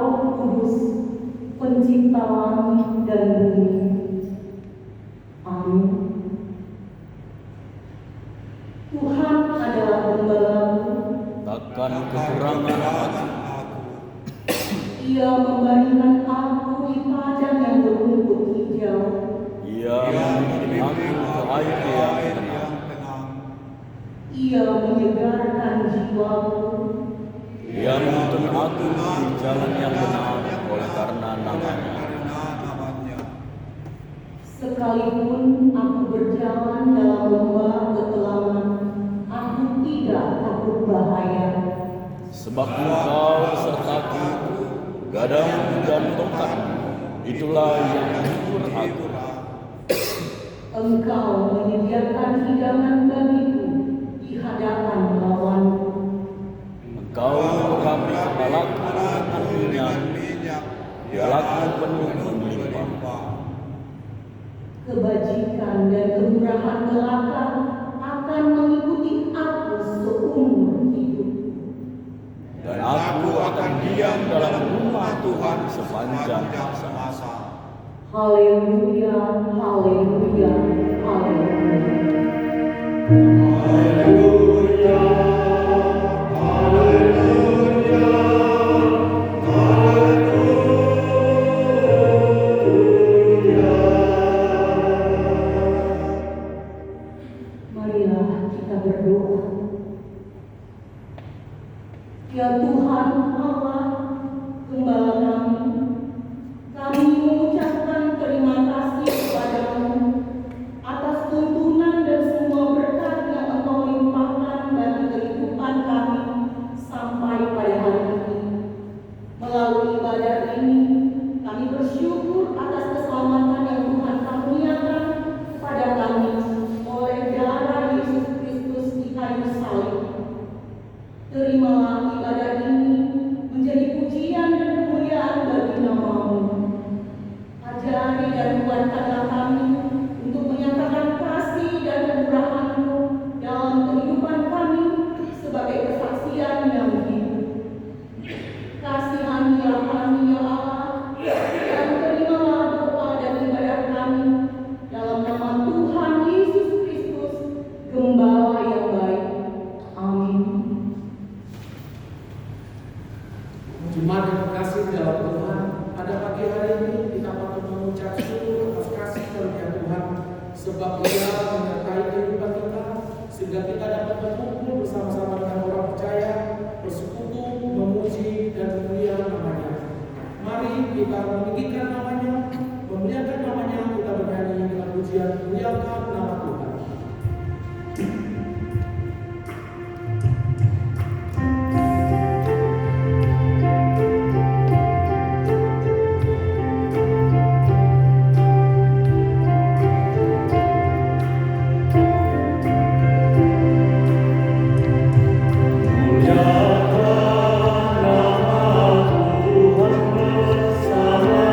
Roh Kudus, pencipta langit dan bumi. Amin. Tuhan adalah gembalaku, takkan kekurangan aku. Ia membaringkan aku di padang yang berumput hijau. Ia membimbing aku ke air yang tenang. Ia menyegarkan jiwaku. Ia menuntun aku di jalan yang benar oleh karena namanya. Sekalipun aku berjalan dalam lembah ketelaman, aku tidak takut bahaya. Sebab Engkau besertaku, gadangmu dan tongkatmu, itulah yang menghibur aku. Engkau menyediakan hidangan bagiku di hadapan lawanku. Engkau mengurapi kepalaku dengan minyak, pialaku penuh melimpah. Kebajikan dan kemurahan belaka akan mengikuti aku seumur hidup. Dan aku akan diam dalam rumah Tuhan sepanjang masa. Haleluya, haleluya, haleluya. Haleluya, haleluya, haleluya. Marilah kita berdoa. Ya Tuhan Allah, Gembala kami mengucapkan terima kasih kepadamu atas tuntunan dan semua berkat yang Engkau limpahkan bagi kehidupan kami sampai pada hari ini. Melalui ibadah ini, kami bersyukur atas keselamatan yang Tuhan karuniakan kepada kami oleh darah Yesus Kristus di kayu salib. Terimalah ibadah ini menjadi pujian dan kemuliaan bagi nama-Mu. Ajari dan kuatkanlah kami untuk menyatakan kasih dan kemurahan-Mu dalam kehidupan kami sebagai kesaksian yang hidup. Kasihanilah kami ya Allah, dan terimalah doa dan ibadah kami dalam nama Tuhan Yesus Kristus, Gembala yang baik. Amin. Jemaat yang terkasih dalam Tuhan, pada pagi hari ini kita patut mengucap syukur atas kasih karunia Tuhan, sebab Ia menyertai kehidupan kita, sehingga kita dapat berkumpul bersama-sama dengan orang percaya, bersekutu, memuji dan memuliakan nama-Nya. Mari kita meninggikan nama-Nya, memuliakan nama-Nya, kita bernyanyi dengan pujian memuliakan nama Tuhan. Muliakan nama Tuhan bersama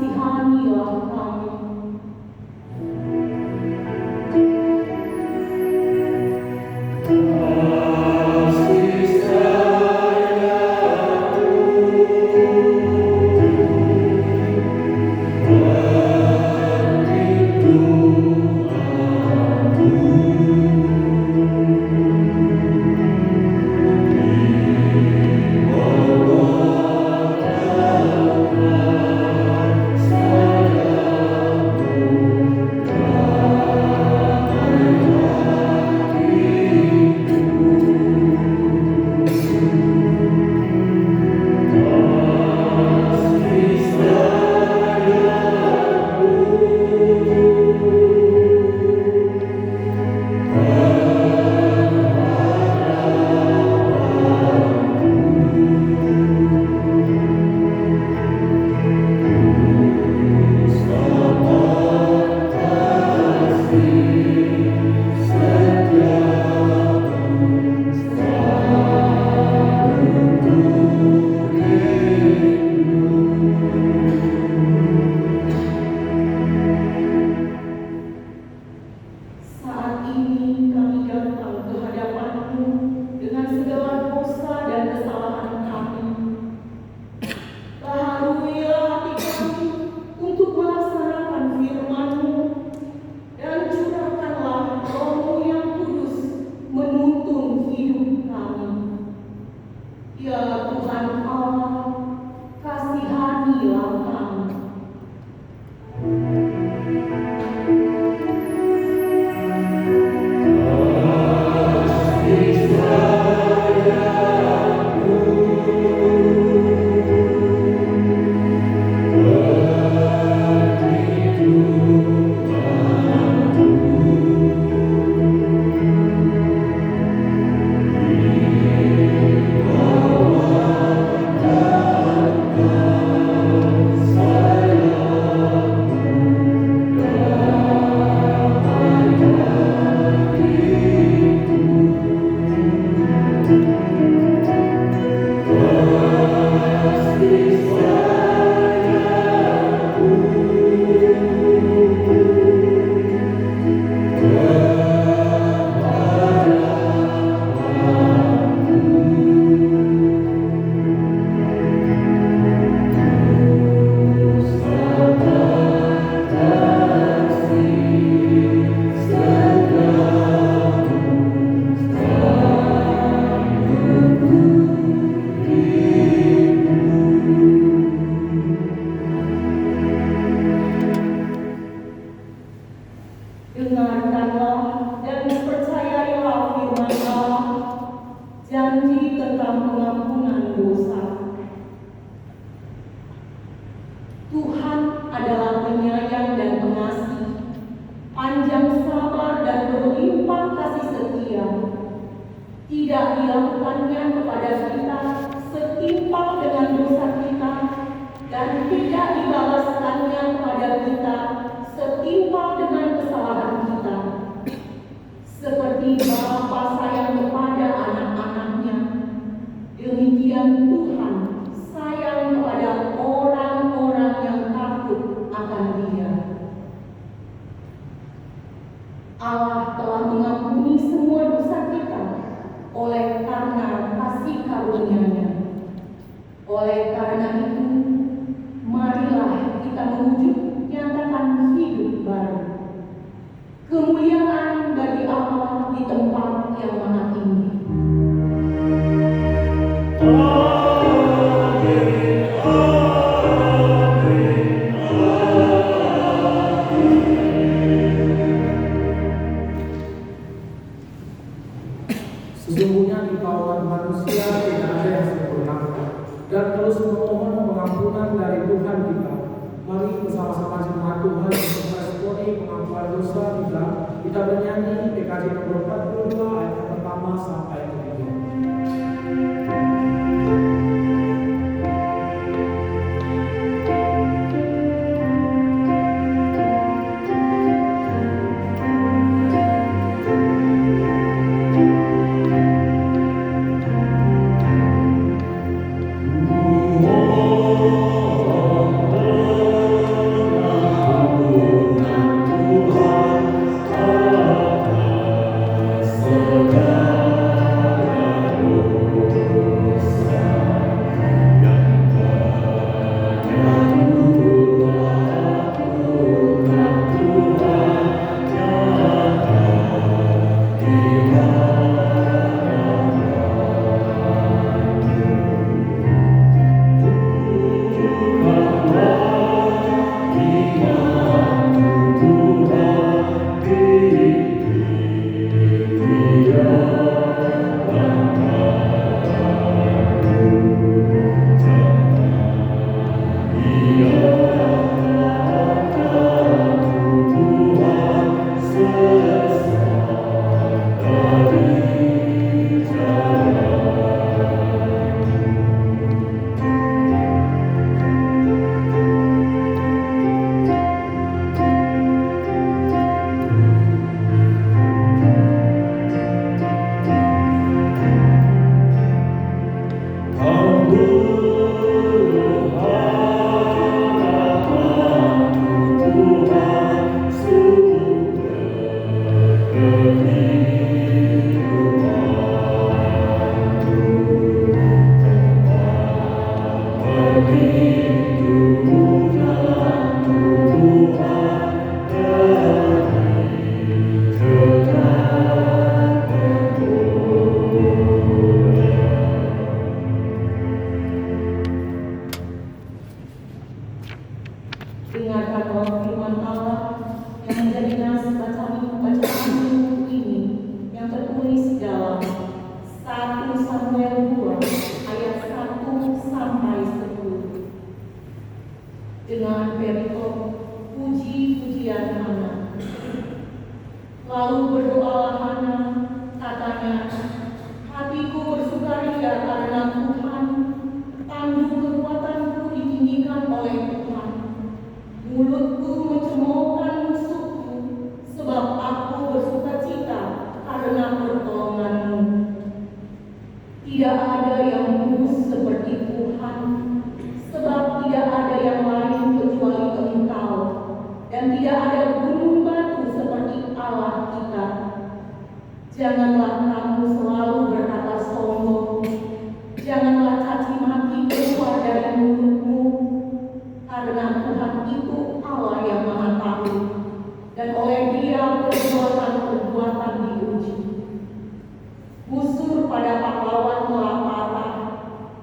kasihanilah kami. Saat ini kami datang ke hadapan-Mu dengan segala dosa dan kesalahan kami. Baharuilah hati kami untuk melaksanakan firman-Mu, dan curahkanlah Roh-Mu yang kudus menuntun hidup kami. Ya Tuhan Allah, kasihanilah kami. Dengarkanlah dan percayailah firman Allah, janji tentang pengampunan dosa. Tuhan adalah penyayang dan pengasih, panjang sabar dan berlimpah kasih setia. Tidak dilakukannya kepada kita setimpal dengan dosa kita, dan tidak dibalaskannya kepada kita setimpal dengan kesalahan kita. Seperti Bapa sayang kepada anak-anaknya, demikian Tuhan sayang kepada orang-orang yang takut akan Dia. Allah telah mengampuni semua dosa kita oleh karena kasih karunia-Nya. Oleh karena itu, marilah kita mewujud nyatakan hidup baru. Kemuliaan bagi Allah di tempat yang maha tinggi. Sesungguhnya di kalangan manusia tidak ada yang sempurna, dan terus memohon pengampunan dari Tuhan kita. Mari bersama-sama jemaat Tuhan untuk meresponi pengampunan dosa kita bernyanyi PKJ nomor 42 ayat yang pertama sampai ketiga. Oh Dengarkanlah firman Allah yang menjadi nas bacaan minggu ini yang tertulis dalam 1 Samuel 2 ayat 1 sampai 10. Dengan perikop puji-pujian Hana. Lalu berdoalah Hana, katanya, hatiku bersukaria karena Tuhan, tanduk kekuatanku ditinggikan oleh Tuhan. Mulutku mencemoohkan musuhku, sebab aku bersukacita karena pertolonganmu. Tidak ada yang kudus seperti Tuhan, sebab tidak ada yang lain kecuali Engkau, dan tidak ada gunung batu seperti Allah kita. Janganlah kamu selalu berkata sombong, janganlah caci maki keluar dari mulutmu, karena Tuhan itu Allah yang Maha Tahu, dan oleh Dia perbuatan-perbuatan diuji. Busur pada pahlawan telah patah,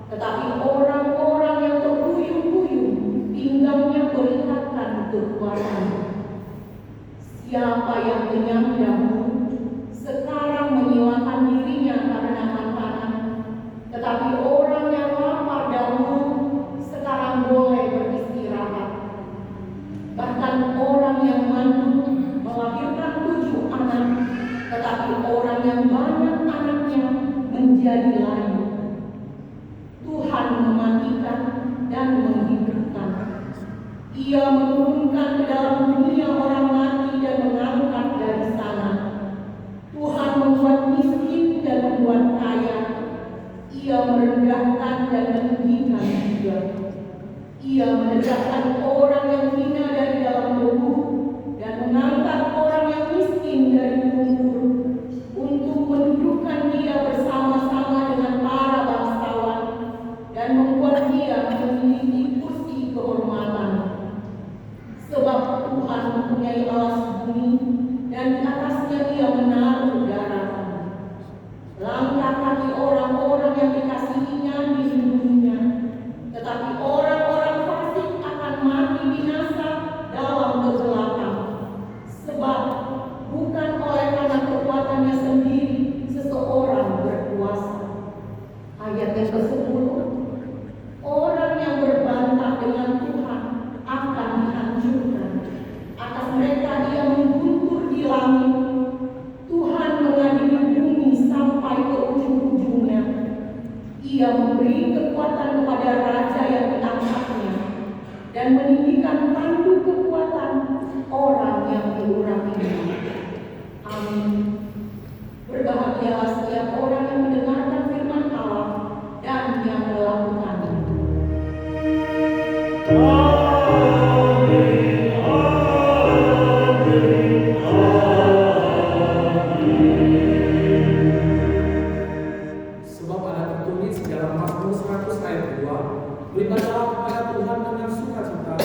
tetapi orang-orang yang terhuyung-huyung pinggangnya berikatkan kekuatan. Siapa yang kenyang dahulu sekarang menyilakan dirinya karena makanan, tetapi orang yang lapar dahulu sekarang boleh beristirahat. Bahkan orang yang mandul melahirkan 7 anak, tetapi orang yang banyak anaknya menjadi lain. Tuhan mematikan dan menghidupkan. Ia menurunkan ke dalam dunia orang mati dan mengangkat dari sana. Tuhan membuat miskin dan membuat kaya. Ia merendahkan dan meninggikan juga. Ia menegakkan orang yang hina dari dalam debu dan mengangkat orang yang miskin dari lumpur, untuk mendudukkan dia bersama-sama dengan para bangsawan dan membuat dia memiliki kursi kehormatan. Sebab Tuhan mempunyai alas bumi, dan di atasnya Dia menaruh daratan. Langkah kaki orang-orang yang dikasihinya dilindunginya, tetapi orang-orang fasik akan mati binasa dalam kegelapan. Sebab bukan oleh karena kekuatannya sendiri seseorang berkuasa. Ayat yang ke-10. Orang yang berbantah dengan Tuhan akan dihancurkan. Atas mereka Dia mengguntur di langit. Tuhan mengadili bumi sampai ke ujung-ujungnya. Ia memberi kekuatan kepada raja yang diangkatnya, dan meninggikan tanduk kekuatan orang yang diurapinya. Amin. Berbahagialah setiap orang yang mendengarkan firman Allah dan yang melakukannya. Sebab ada tertulis dalam Mazmur 100 ayat 2, beribadahlah kepada Tuhan dengan sukacita,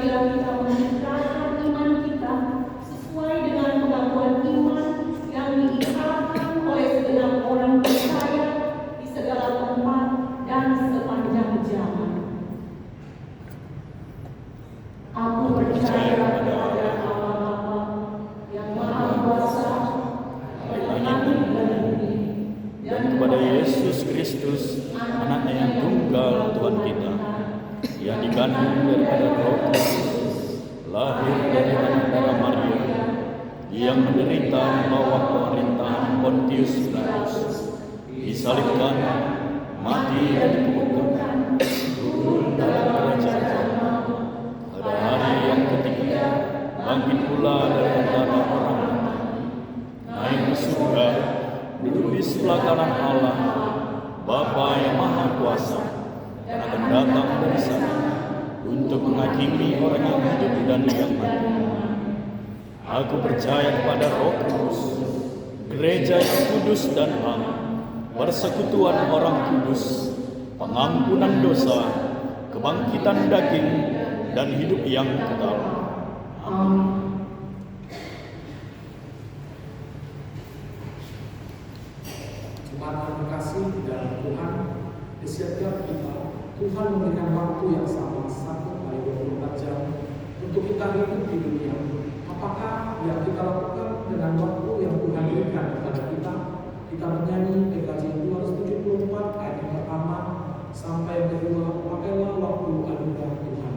marilah kita meningkatkan iman kita sesuai dengan pengakuan iman yang diikrarkan oleh segenap orang percaya di segala tempat dan sepanjang zaman. Aku percaya kepada Allah Bapa yang Maha Kuasa, langit dan bumi, dan kepada Yesus Kristus, Anaknya yang tunggal Tuhan kita, yang dikandung daripada Roh Kudus, lahir dari anak darah Maria, yang menderita di bawah pemerintahan Pontius Pilatus, disalibkan, mati dan dikuburkan, turun dalam kerajaan Allah. Pada hari yang ketiga, bangkit pula dari antara orang mati, naik ke surga, duduk di sebelah kanan Allah, Bapa yang Maha Kuasa, dan akan datang dari sana untuk menghakimi orang yang hidup dan yang mati. Aku percaya kepada Roh Kudus, gereja yang kudus dan am, persekutuan orang kudus, pengampunan dosa, kebangkitan daging, dan hidup yang kekal. Amin. Terima kasih di dalam Tuhan. Di setiap kita, Tuhan memberikan waktu yang sama 1x24 jam untuk kita hidup di dunia. Apakah yang kita lakukan dengan waktu yang Tuhan berikan kepada kita? Kita menyanyi PKJ 274 ayat yang pertama sampai yang kedua, pakailah waktu anugerah Tuhan.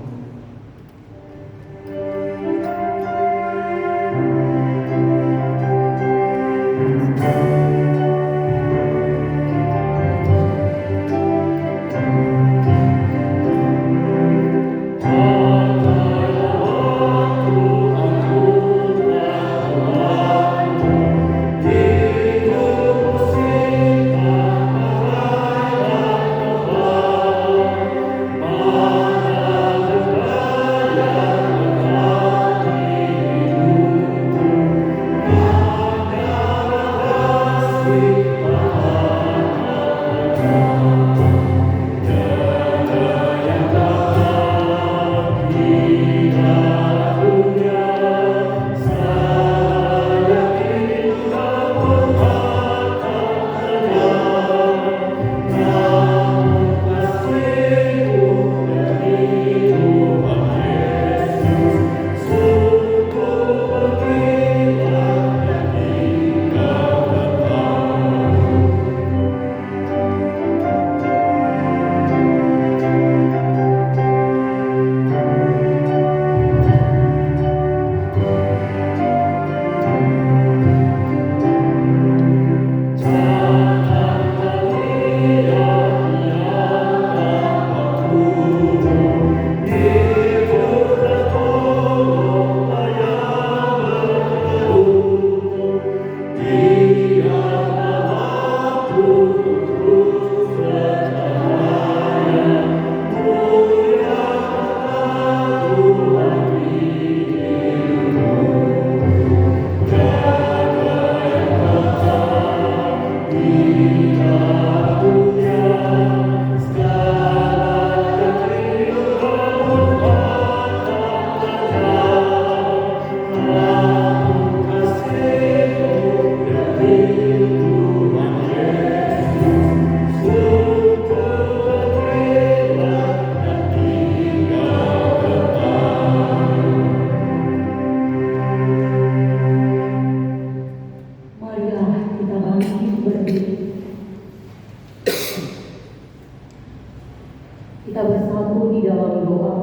Kita bersatu di dalam doa.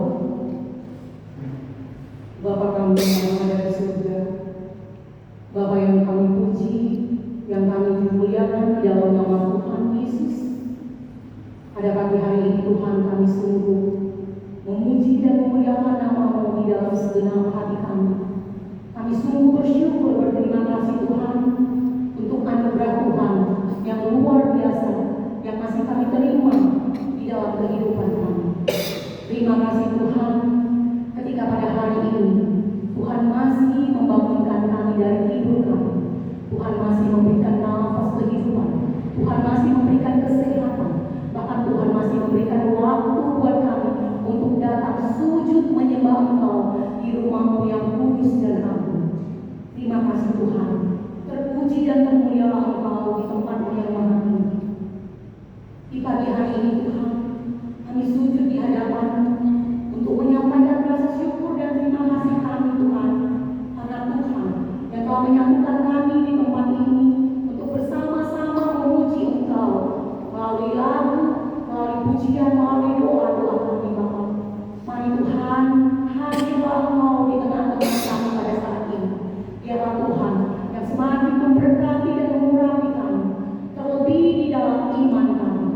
Bapa kami yang ada di surga, Bapa yang kami puji, yang kami muliakan di dalam nama Tuhan Yesus. Pada pagi hari ini Tuhan, kami sungguh memuji dan memuliakan nama-Mu di dalam segenap hati kami. Kami sungguh bersyukur, berterima kasih Tuhan untuk anugerah Tuhan yang luar biasa yang masih kami terima di dalam kehidupan kami. Terima kasih Tuhan, ketika pada hari ini Tuhan masih membangunkan kami dari tidur kami. Tuhan masih memberikan nafas kehidupan. Tuhan masih memberikan kesehatan. Bahkan Tuhan masih memberikan waktu buat kami untuk datang sujud menyembah Engkau rumah-Mu yang kudus dan agung. Terima kasih Tuhan. Terpuji dan termulialah Engkau di tempat-Mu yang maha tinggi. Di pagi hari ini Tuhan, kami sujud di hadapan-Mu untuk menyampaikan rasa syukur dan terima kasih kami Tuhan. Karena Tuhan yang Telah menyatukan kami di tempat ini untuk bersama-sama memuji Engkau melalui lagu, melalui pujian, melalui doa-doa kami Bapa. Mari Tuhan, hadirlah Engkau di tengah-tengah kami pada saat ini. Biarlah Tuhan yang semakin memberkati dan mengurapi kami, terlebih di dalam iman kami,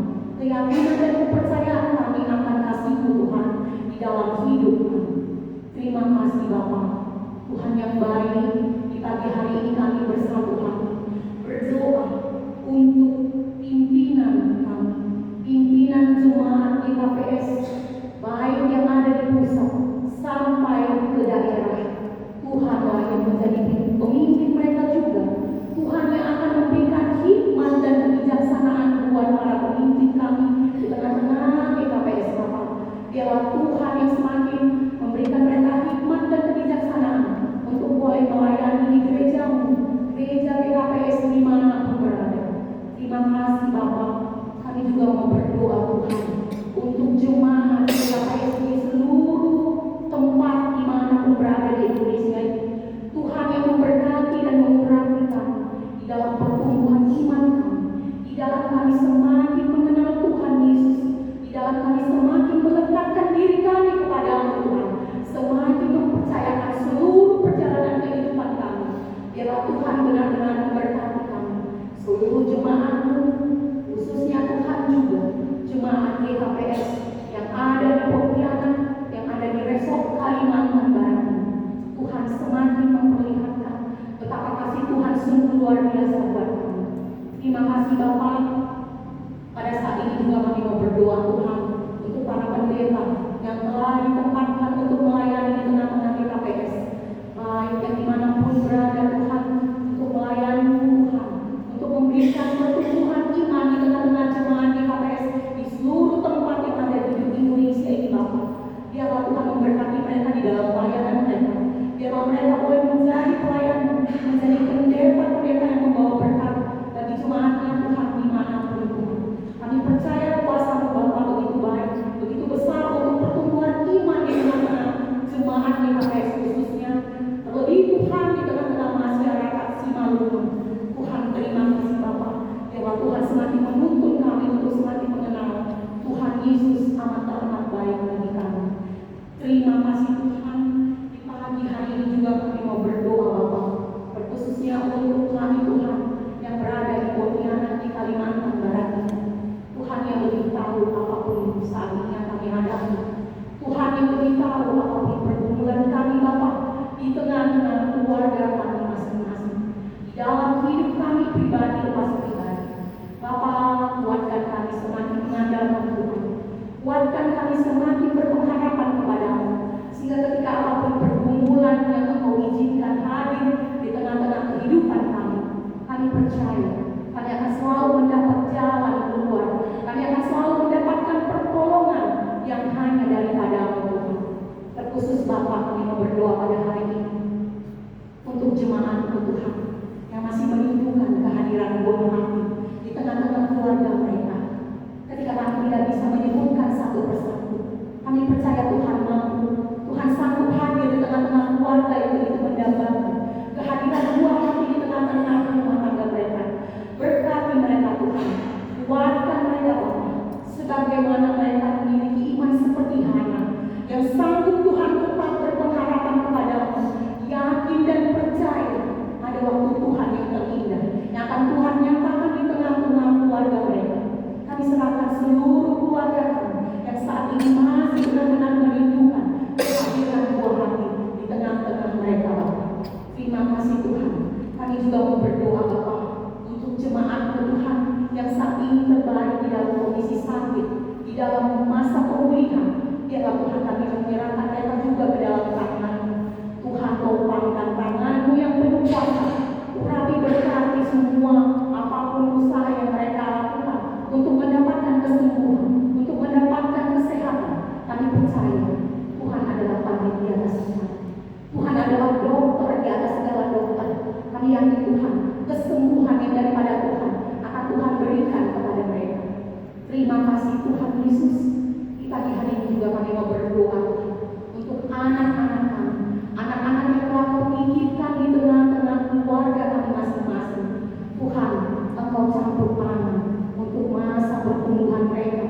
keyakinan dan kepercayaan kami akan kasih-Mu Tuhan di dalam hidup kami. Terima kasih Bapa, Tuhan yang baik. Di pagi hari ini kami bersatu hati berdoa untuk pimpinan kami, pimpinan jemaat di KPS, baik yang ada di pusat sampai ke daerah. Tuhanlah yang menjadi pemimpin mereka juga. Tuhan yang akan memberikan hikmat dan kebijaksanaan buat para pemimpin kami di tengah-tengah KPS Bapak. Biarlah Tuhan yang semakin memberikan mereka hikmat dan kebijaksanaan untuk boleh melayani di gereja-Mu, gereja KPS dimanapun berada. Terima kasih Bapak. Kami juga mau berdoa Tuhan untuk jemaat KPS di seluruh tempat dimanapun berada di Indonesia ini. Tuhan yang memberkati dan mengurapi kami di dalam pertumbuhan iman kami, di dalam kami semakin mengenal Tuhan Yesus, di dalam kami semakin melekatkan diri kami kepada-Mu Tuhan, semakin mempercayakan seluruh perjalanan kehidupan kami. Biarlah Tuhan benar-benar memberkati kami, seluruh jemaat-Mu, khususnya Tuhan juga jemaat GKPS yang ada di Pontianak, yang ada di Resort Kalimantan Barat. Tuhan semakin memperlihatkan betapa kasih Tuhan sungguh luar biasa buat kami. Terima kasih Bapak. Pada saat ini juga kami mau berdoa Tuhan untuk para pendeta yang telah ditempatkan untuk melayani di tengah-tengah KPS, baik yang dimanapun berada Tuhan, untuk melayani Tuhan, untuk memberikan pertumbuhan iman di tengah-tengah jemaat KPS di seluruh tempat yang ada di Indonesia ini Bapak. Biarlah Tuhan memberkati mereka di dalam pelayanan mereka. Biarlah mereka boleh menjadi pelayan, menjadi pendeta-pendeta yang membawa berkat bagi jemaatnya Tuhan dimanapun Tuhan. Kami percaya kuasa-Mu Bapa begitu baik, begitu besar untuk pertumbuhan iman di tengah-tengah jemaat KPS khususnya. Terlebih Tuhan di tengah-tengah masyarakat Simalungun. Tuhan terima kasih Bapa. Biarlah Tuhan semakin menuntun kami untuk semakin mengenal Tuhan Yesus amat baik bagi kami. Terima kasih Tuhan. Di pagi hari ini juga kami mau berdoa Bapa, khususnya untuk kami Tuhan yang berada di Pontianak di Kalimantan Barat ini. Tuhan yang lebih tahu apapun saat ini yang kami hadapi. Tuhan yang lebih tahu apapun pergumulan kami Bapa di tengah-tengah keluarga kami masing-masing, di dalam hidup kami pribadi lepas pribadi. Bapa, kuatkan kami semakin mengandalkan Tuhan. Kuatkan kami semakin berpengharapan kepada-Mu, sehingga ketika apapun pergumulan yang Engkau izinkan hadir di tengah-tengah kehidupan kami, kami percaya kami akan selalu mendapat jalan keluar. Kami akan selalu mendapatkan pertolongan yang hanya daripada-Mu Tuhan. Terkhusus Bapa, kami mau berdoa pada hari ini untuk jemaat-Mu Tuhan yang masih merindukan kehadiran buah hati di tengah-tengah keluarga mereka. Ketika kami tidak bisa menyebutkan satu persatu, kami percaya Tuhan mampu. Tuhan sanggup hadir di tengah-tengah keluarga yang begitu mendambakan kehadiran buah hati di tengah-tengah rumah tangga mereka. Berkati mereka Tuhan, kuatkan mereka Bapa, sebagaimana mereka memiliki iman seperti Hana yang sanggup Tuhan tetap berpengharapan kepada-Mu, yakin dan percaya ada waktu Tuhan yang terindah yang akan Tuhan nyatakan di tengah-tengah keluarga mereka. Kami serahkan seluruh keluarga kami yang saat ini masih benar-benar merindukan kehadiran buah hati di tengah-tengah mereka Bapak. Terima kasih Tuhan. Kami juga mau berdoa Bapak untuk jemaat Tuhan yang saat ini terbaring di dalam kondisi sakit, di dalam masa pemulihan. Biarlah Tuhan kami menyerahkan mereka juga ke dalam tangan-Mu. Tuhan topangkan tangan-Mu yang penuh kuasa. Urapi berkati semua apapun usaha yang mereka lakukan untuk mendapatkan kesembuhan, untuk mendapatkan kesehatan. Kami percaya Tuhan adalah pandai di atas semua. Terima kasih Tuhan Yesus. Di pagi hari ini juga kami mau berdoa untuk anak-anak kami, anak-anak yang telah Kau titipkan di tengah-tengah keluarga kami masing-masing. Tuhan, Engkau campur tangan untuk masa pertumbuhan mereka,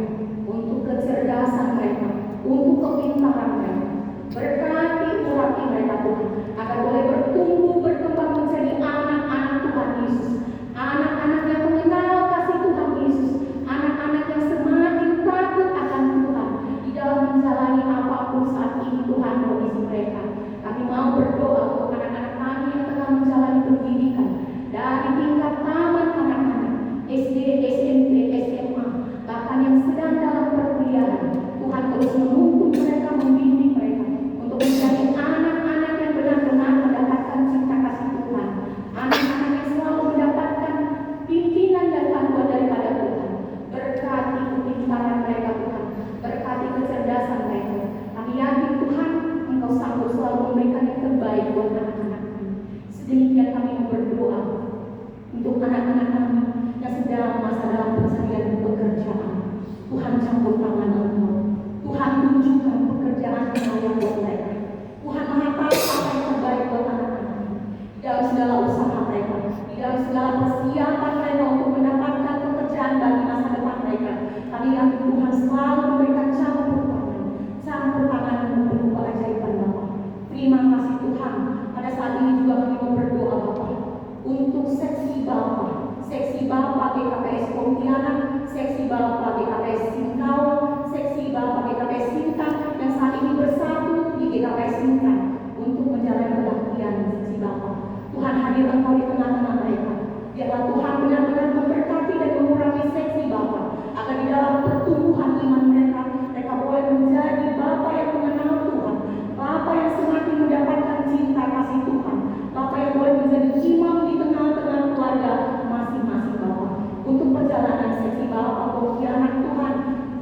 untuk kecerdasan mereka, untuk kepintaran mereka. Berkati urapi mereka Tuhan, agar boleh bertumbuh berkembang menjadi anak-anak Tuhan Yesus, anak-anak yang mengenal kasih Tuhan Yesus, anak-anak yang semakin takut akan Tuhan di dalam menjalani apapun saat ini Tuhan kondisi mereka. Kami mau berdoa untuk anak-anak kami yang tengah menjalani pendidikan dari tingkat taman anak-anak, SD, SMP, SMA, bahkan yang sedang dalam perkuliahan. Tuhan terus menuntun mereka, membimbing mereka untuk menjadi anak-anak yang benar-benar mendapatkan cinta kasih Tuhan, anak-anak yang selalu mendapatkan pimpinan dan panduan daripada Tuhan. Berkati kepintaran mereka Tuhan, berkati kecerdasan mereka. Kami yakin Tuhan, Engkau sanggup selalu memberikan yang terbaik buat anak-anak kami. Sedemikian kami berdoa untuk anak-anak kami yang sedang masa dalam pencarian pekerjaan. Tuhan campur tangan Engkau, Tuhan tunjukkan pekerjaan yang layak buat mereka. Tuhan mengatakan apa yang terbaik buat anak-anak di dalam segala usaha mereka, di dalam segala persiapan mereka untuk mendapatkan pekerjaan bagi masa depan mereka. Kami yakin Tuhan selalu memberikan campur tangan yang berupa ajaiban Bapa. Terima kasih Tuhan. Pada saat ini juga kami mau berdoa Bapa untuk seksi Bapa GKPS Pontianak, seksi Bapa GKPS Singkawang, seksi Bapa GKPS Sintang yang saat ini bersatu di GKPS Sintang untuk menjalani pelatihan seksi Bapa. Tuhan, hadir Engkau di tengah-tengah mereka. Biarlah Tuhan benar-benar memberkati dan mengurangi seksi Bapa, agar di dalam pertumbuhan iman mereka boleh menjadi Bapa yang mengenal Tuhan, Bapa yang semakin mendapatkan cinta kasih Tuhan, Bapa yang boleh menjadi imam di tengah-tengah keluarga masing-masing Bapa. Untuk perjalanan seksi Bapa Pontianak Tuhan,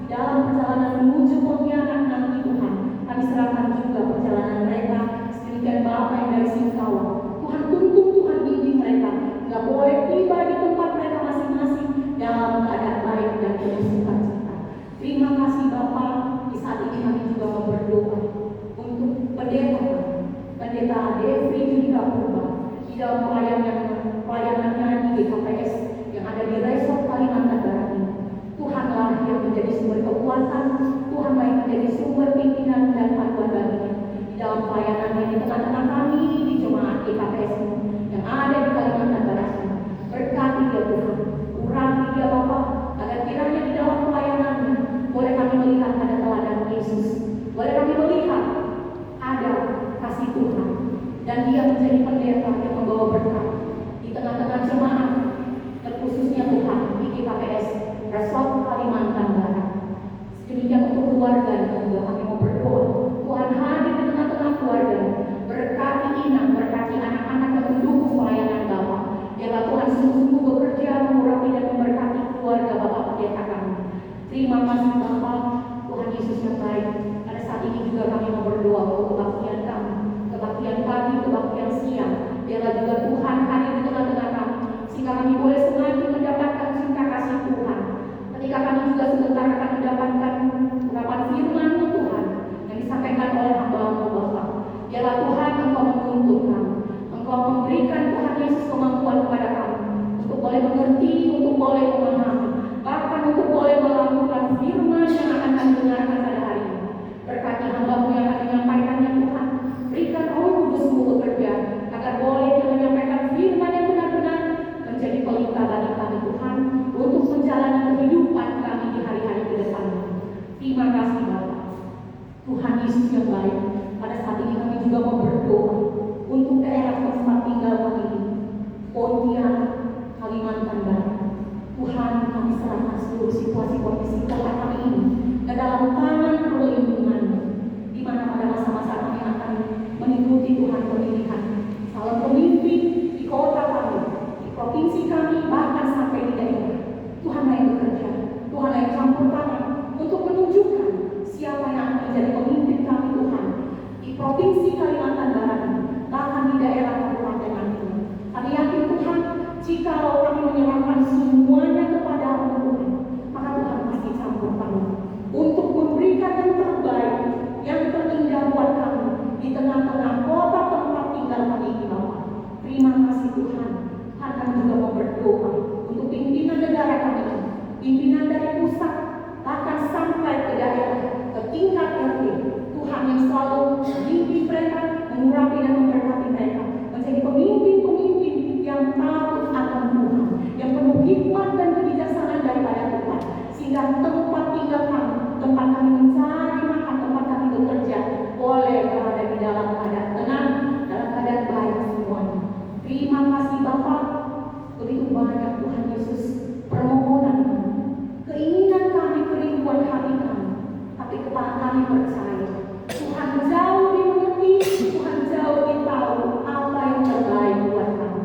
dalam perjalanan menuju Pontianak nanti Tuhan, kami serahkan juga perjalanan mereka. Sedemikian Bapa yang dari Singkawang, Tuhan tuntun, Tuhan bimbing mereka, nggak boleh tiba di tempat mereka masing-masing dalam keadaan baik dan penuh sukacita. Terima kasih Bapa. Di saat ini kami juga mau berdoa untuk pendeta Devri Judika Purba di dalam pelayanannya di GKPS yang ada di Resort Kalimantan Barat ini. Tuhanlah yang menjadi sumber kekuatan, Tuhanlah yang menjadi sumber pimpinan dan panduan baginya di dalam pelayanannya di tengah-tengah kami di jemaat GKPS ini yang ada di Kalimantan Barat ini. Berkati dia Tuhan, urapi dia Bapa, agar kiranya di dalam pelayanannya boleh kami melihat ada teladan Yesus, boleh kami melihat ada kasih Tuhan, dan dia menjadi pendeta yang membawa berkat di tengah-tengah jemaat, terkhususnya Tuhan di GKPS Resort Kalimantan Barat. Sedemikian untuk keluarga juga kami mau berdoa, Tuhan hadir di tengah-tengah keluarga, berkati Inang, berkati anak-anak yang mendukung pelayanan Bapak. Biarlah Tuhan sungguh-sungguh bekerja mengurapi dan memberkati keluarga Bapak pendeta kami. Terima kasih Bapa, Tuhan Yesus yang baik. Pada saat ini juga kami mau berdoa untuk kebaktian kami, kebaktian pagi, kebaktian siang. Biarlah juga Tuhan hadir di tengah-tengah kami, sehingga kami boleh semakin mendapatkan cinta kasih Tuhan. Ketika kami juga sebentar akan mendapatkan urapan firman Tuhan yang disampaikan oleh hamba-Mu Bapa. Biarlah Tuhan Engkau menuntun kami, Engkau memberikan Tuhan Yesus kemampuan kepada kami untuk boleh mengerti, untuk boleh memahami, bahkan untuk boleh melakukan firman yang akan kami dengarkan pada hari ini. Berkati hamba-Mu yang akan menyampaikannya Tuhan. Berikan Roh Kudus-Mu bekerja, agar boleh Dia menyampaikan firman yang benar-benar menjadi pelita bagi kami Tuhan, untuk menjalani kehidupan kami di hari-hari ke depan. Terima kasih Bapa. Tuhan Yesus yang baik, pada saat ini kami juga mau berdoa untuk daerah tempat tinggal kami ini, Pontianak, Kalimantan Barat. Tuhan, kami serahkan seluruh situasi kondisi kota kami ini ke dalam tangan perlindungan-Mu, di mana pada masa-masa kami akan mengikuti Tuhan pendidikan calon pemimpin di kota kami, di provinsi kami, bahkan sampai di daerah. Tuhan yang bekerja, Tuhan yang campur tangan untuk menunjukkan siapa yang akan menjadi pemimpin kami Tuhan di provinsi Kalimantan Barat, bahkan di daerah kabupaten nanti. Kami yakin Tuhan, jika kami menyerahkan semuanya kepada-Mu Tuhan, maka Tuhan pasti akan juga berdoa untuk pimpinan negara kami, pimpinan dari pusat, bahkan sampai ke daerah, ke tingkat RT. Tuhan yang selalu memimpin mereka, mengurapi dan memberkati mereka, menjadi pemimpin-pemimpin yang takut akan Tuhan, yang penuh hikmat dan kebijaksanaan daripada Tuhan, sehingga tempat tinggal kami, tempat kami mencari makan, tempat kami bekerja, boleh berada di dalam keadaan tenang, dalam keadaan baik semuanya. Terima kasih Bapak, begitu banyak Tuhan Yesus permohonan kami, keinginan kami, kerinduan hati kami, tapi kepada kami percaya Tuhan jauh dimengerti, Tuhan jauh lebih tahu apa yang terbaik buat kami.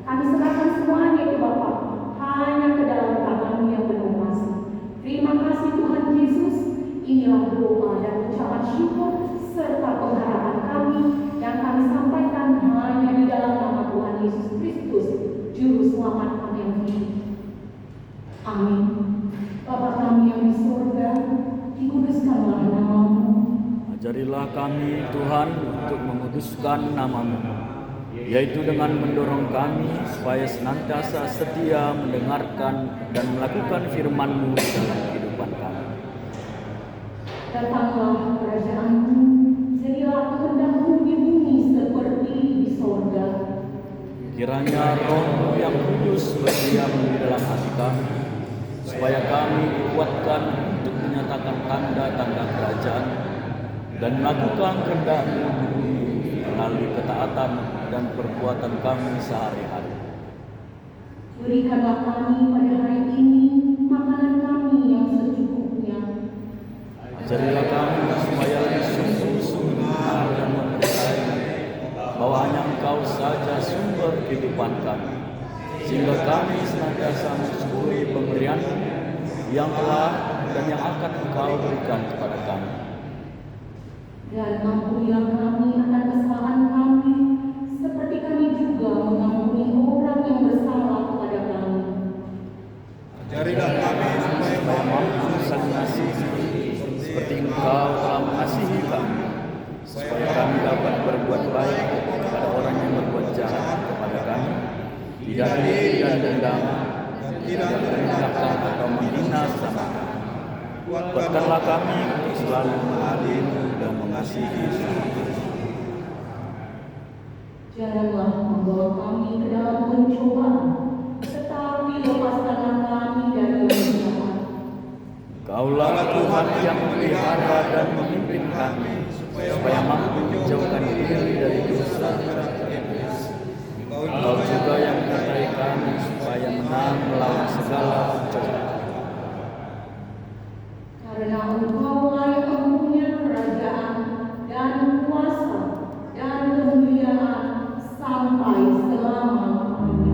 Kami serahkan semuanya ke Bapak, hanya ke dalam tangan-Mu yang penuh kasih. Terima kasih Tuhan Yesus. Inilah doa dan ucapan syukur serta pengharapan kami yang kami sampaikan hanya di dalam nama Tuhan Yesus Kristus, Juru Selamat kami yang hidup. Amin. Bapa kami yang di surga, dikuduskanlah nama-Mu. Ajarilah kami Tuhan untuk menguduskan nama-Mu, yaitu dengan mendorong kami supaya senantiasa setia mendengarkan dan melakukan firman-Mu dalam kehidupan kami. Datanglah kerajaan-Mu, jadilah kehendak-Mu di bumi seperti di sorga. Kiranya Roh yang kudus berdiam di dalam hati kami, supaya kami dikuatkan untuk menyatakan tanda-tanda kerajaan dan melakukan kehendak-Mu di bumi melalui ketaatan dan perbuatan kami sehari-hari. Berikanlah kami pada hari ini makanan kami yang secukupnya. Ajarilah kami supaya lebih sungguh-sungguh dan mempercayai bahwa hanya Engkau saja sumber kehidupan kami, sehingga kami senantiasa mensyukuri pemberian yang telah dan yang akan Engkau berikan kepada kami. Dan ampunilah kami akan kesalahan kami, seperti kami juga mengampuni orang yang bersalah kepada kami. Ajarilah kami supaya mampu saling mengasihi, seperti Engkau telah mengasihi kami, supaya kami dapat berbuat baik kepada orang yang berbuat jahat kepada kami, tidak iri dan dendam, tidak merendahkan atau menghina sesama kami. Kuatkanlah kami untuk selalu mengadili dan mengasihi sesama kami. Janganlah membawa kami ke dalam pencobaan, tetapi lepaskanlah kami dari yang jahat. Kaulah Tuhan yang memelihara dan memimpin kami, supaya mampu menjauhkan diri dari dosa. Engkau juga yang menyertai kami, supaya menang melawan segala cobaan. Karena Engkau yang mempunyai kerajaan dan kuasa dan kemuliaan sampai selama-lamanya.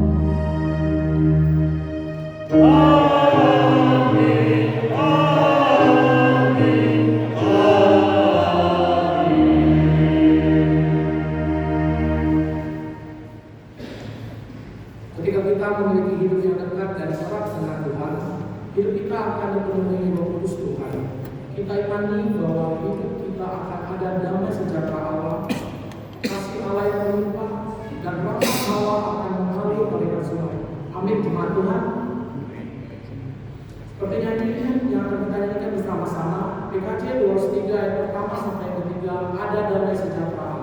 Ketika kita memiliki hidup yang dekat dan erat dengan Tuhan, hidup kita akan dipenuhi Roh Kudus Tuhan. Kita imani bahwa hidup kita akan ada damai sejahtera Allah, kasih Allah yang melimpah, dan rahmat Allah akan mengalir mereka semua. Amin. Jemaat Tuhan. Seperti nyanyian yang akan kita nyanyikan bersama-sama, PKJ 203 ayat pertama sampai yang ketiga, ada damai sejahtera Allah. Ada damai sejahtera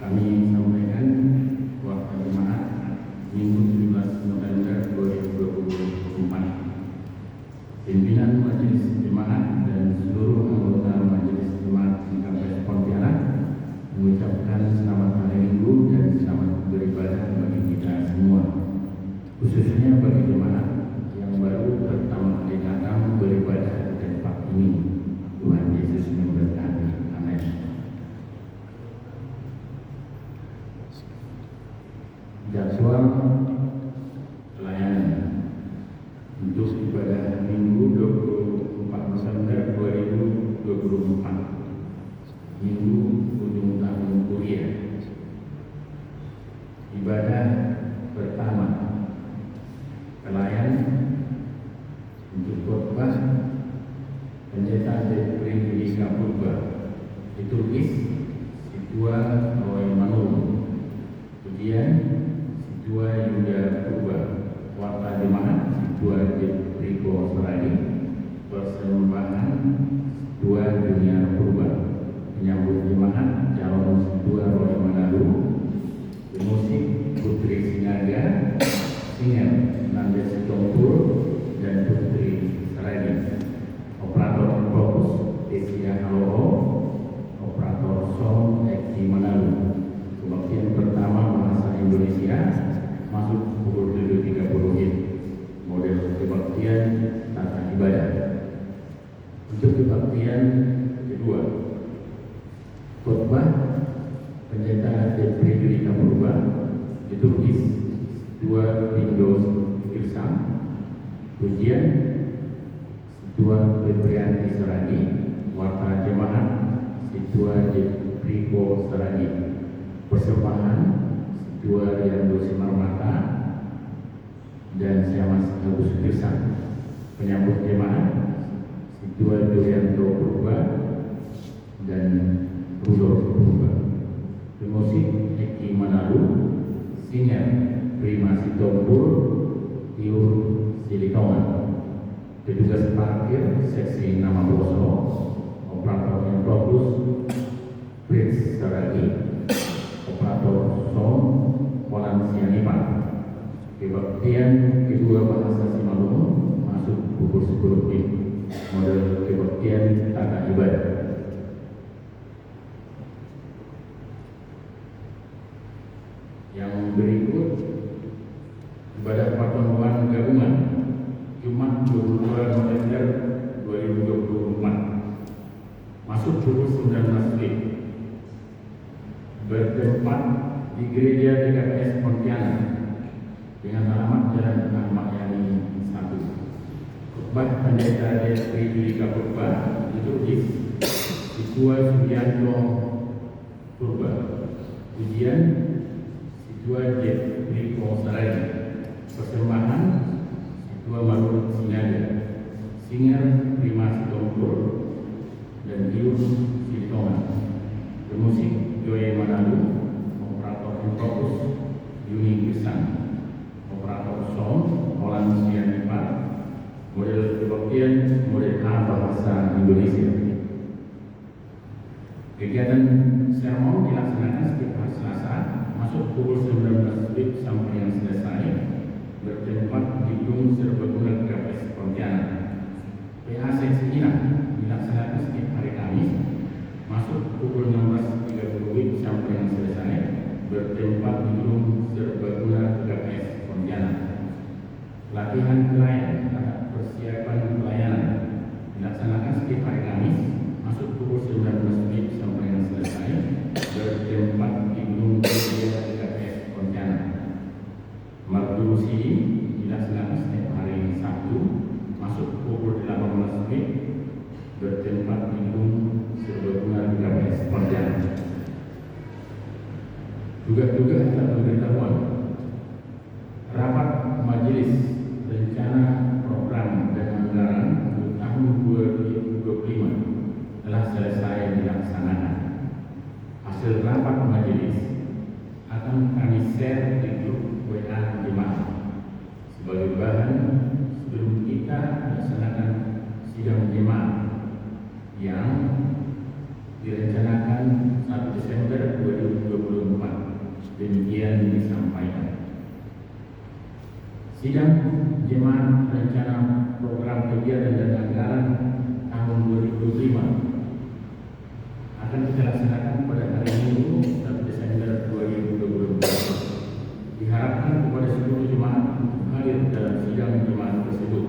Kami sampaikan waktu jemaat Minggu 17 November 2024. Pimpinan Majelis Jemaat dan seluruh anggota Majelis Jemaat Kapes Pontianak mengucapkan selamat hari Minggu dan selamat beribadah bagi kita semua, khususnya bagi jemaat yang baru pertama kali datang beribadah di tempat ini. Tuhan Yesus memberkati. Amin. Jadwal pelayanan untuk ibadah Minggu 24 November 2024, Minggu ujung tahun kuliah. Ibadah pertama, pelayan untuk khotbah Pendeta Depri Yudhika Purba, liturgis Situa Roy Manulu, pujian Situa Yuda Purba, warta jemaat Situa Depriko Seragi, persembahan Situa Dunia Purba, penyambut jemaat calon Situa Roy Manulu, musik Putri Sinaga, singer Nandes Tompul dan Putri Seragi, operator fokus Desia Haloho, operator sound Eki Manalo. Kebaktian pertama bahasa Indonesia masuk pukul 7.30 WIB. Model kebaktian tata ibadah. Untuk kebaktian kedua, khotbah Pendeta Depri Yudhika Purba, liturgis Situa Pindos Irsam, pujian Situa Deprianti Seragi, warta jemaat Situa Depriko Seragi, persembahan Situa Riando Simarmata dan Siamas Agus Irsam, penyambut jemaat Situa Durianto Purba dan Rudolf Purba, pemusik Eki Manado, singer Prima Sitompul, Tiur Silitongan, petugas parkir seksi Nama Poso, operator Entoplus Prince Saragi, operator sound Polan Sianipan. Kebaktian kedua bahasa Simalungun masuk pukul 10 WIB. Model kebaktian tata ibadah. Yang berikut ibadah pertemuan gabungan Jumat 22 November 2024 masuk pukul 19 WIB, bertempat di Gereja DKPS Pontianak dengan alamat Jalan Ahmad Yani 1. Khotbah Pendeta Depri Yudhika Purba, liturgis Situa Sugianto Purba, pujian Situa Depriko Seragi, persembahan Situa Marut Sinaga, singer Prima Sitompul dan Tiur Silitongan, pemusik Joy Manado, operator fokus Yuni Girsang, operator sound Polan Sianipan. Model kebaktian model A bahasa Indonesia. Kegiatan sermon dilaksanakan setiap hari Selasa masuk pukul 19 WIB sampai yang selesai, bertempat di Gedung Serbaguna KPS Pontianak. PA seksi Irak dilaksanakan setiap hari Kamis masuk pukul 16.30 WIB sampai yang selesai, bertempat di Gedung Serbaguna KPS Pontianak. Latihan pelayan atau persiapan pelayanan dilaksanakan setiap hari Kamis masuk pukul 19 WIB sampai yang selesai, bertempat di Gedung Gereja KPS Pontianak. Mardusi dilaksanakan setiap hari Sabtu masuk pukul 18 WIB, bertempat di Gedung Serbaguna KPS Pontianak. Tugas-tugas dan pemberitahuan rapat majelis rencana program dan anggaran untuk tahun 2025 telah selesai dilaksanakan. Hasil rapat majelis akan kami share di grup WA jemaat sebagai bahan sebelum kita melaksanakan sidang jemaat yang direncanakan Demikian disampaikan. Sidang Jemaat Rencana Program Kegiatan dan Anggaran tahun 2025 akan kita laksanakan pada hari Minggu 1 Desember 2024. Diharapkan kepada seluruh jemaat untuk hadir dalam sidang jemaat tersebut.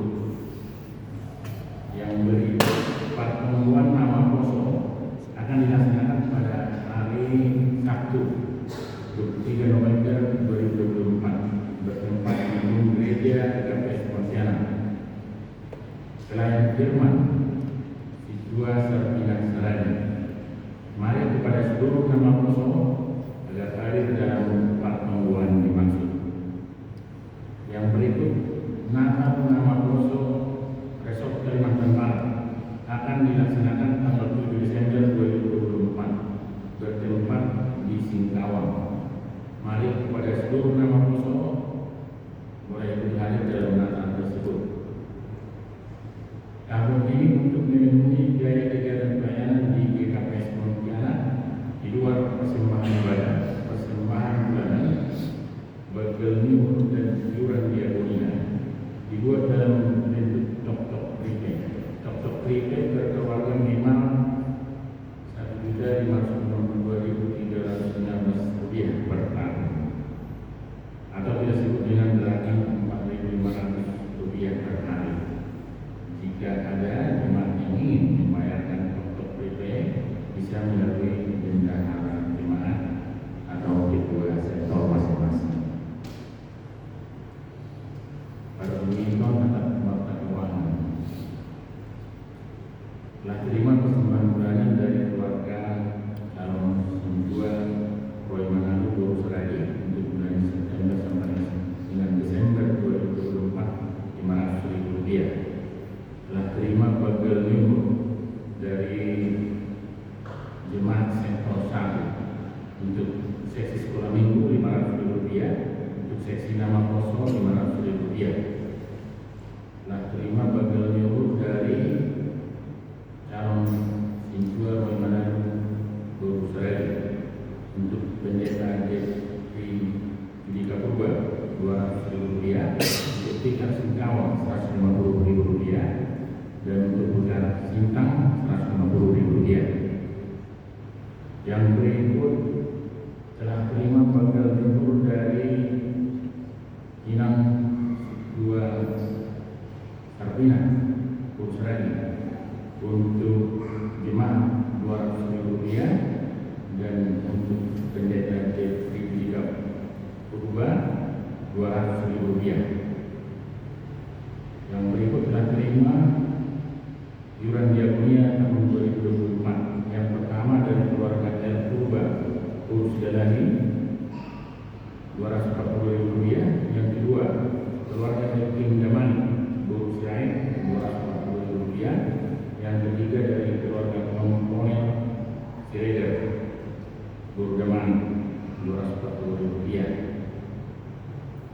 Yang bersifat pengumuman nama kosong akan dilaksanakan pada hari Sabtu 23 November 2024 bertempat di gedung gereja GKPS Pontianak. Selain firman Siswa Sarpina Sarani, mari kepada seluruh nama kosong agar hadir dalam tempat pengumuman dimaksud. Yang berikut, Natal nama kosong Resort Kalimantan Barat akan dilaksanakan tanggal 7 Desember 2024 bertempat di Singkawang. Mari kepada seluruh nama kosong mulai hadir dalam Natal tersebut. Tahun ini untuk memenuhi biaya kegiatan pelayanan di GKPS Pontianak di luar persembahan ibadah, persembahan bulanan, bagel nyuhur dan iuran diakonia dibuat dalam bentuk tok-tok prepaid. Tok-tok prepaid berkeluarga minimal Rp1.592.315 per tahun, atau kita sebut dengan berarti Rp4.500 per hari. Jika ada jemaat yang ingin membayarkan tok-tok prepaid, bisa melalui bendahara jemaat atau ketua sektor masing-masing. Para pemimpin tetap mata keuangan telah terima persembahan bulanan dari keluarga calon penjual Roy Manado Guru Seradi untuk bulan September sampai dengan Desember 2024 Rp500.000. Telah terima bagel nyuhur dari jemaat sektor 1 untuk seksi sekolah minggu Rp500.000, untuk seksi nama kosong Rp500.000. Telah terima bagel nyuhur dari calon siswa Roy Manado Guru Seradi untuk pendeta Jeffrey Judika Purba Rp200.000, untuk tingkat Singkawang Rp150.000, dan untuk bulan Sintang Rp150.000. Yang berikut telah terima bagel nyuhur dari Inang Dua Sarpina Guru Seradi untuk jemaat Rp200.000 dan untuk pendeta Jeffrey Judika Purba Rp200.000. Yang berikut telah terima iuran diakonia tahun 2024. Yang pertama dari keluarga El Purba Urus Dalahi Rp240.000. Yang kedua keluarga King Damani Guru Sirait Rp240.000. Yang ketiga dari keluarga Komponel Sireder Guru Damani Rp240.000.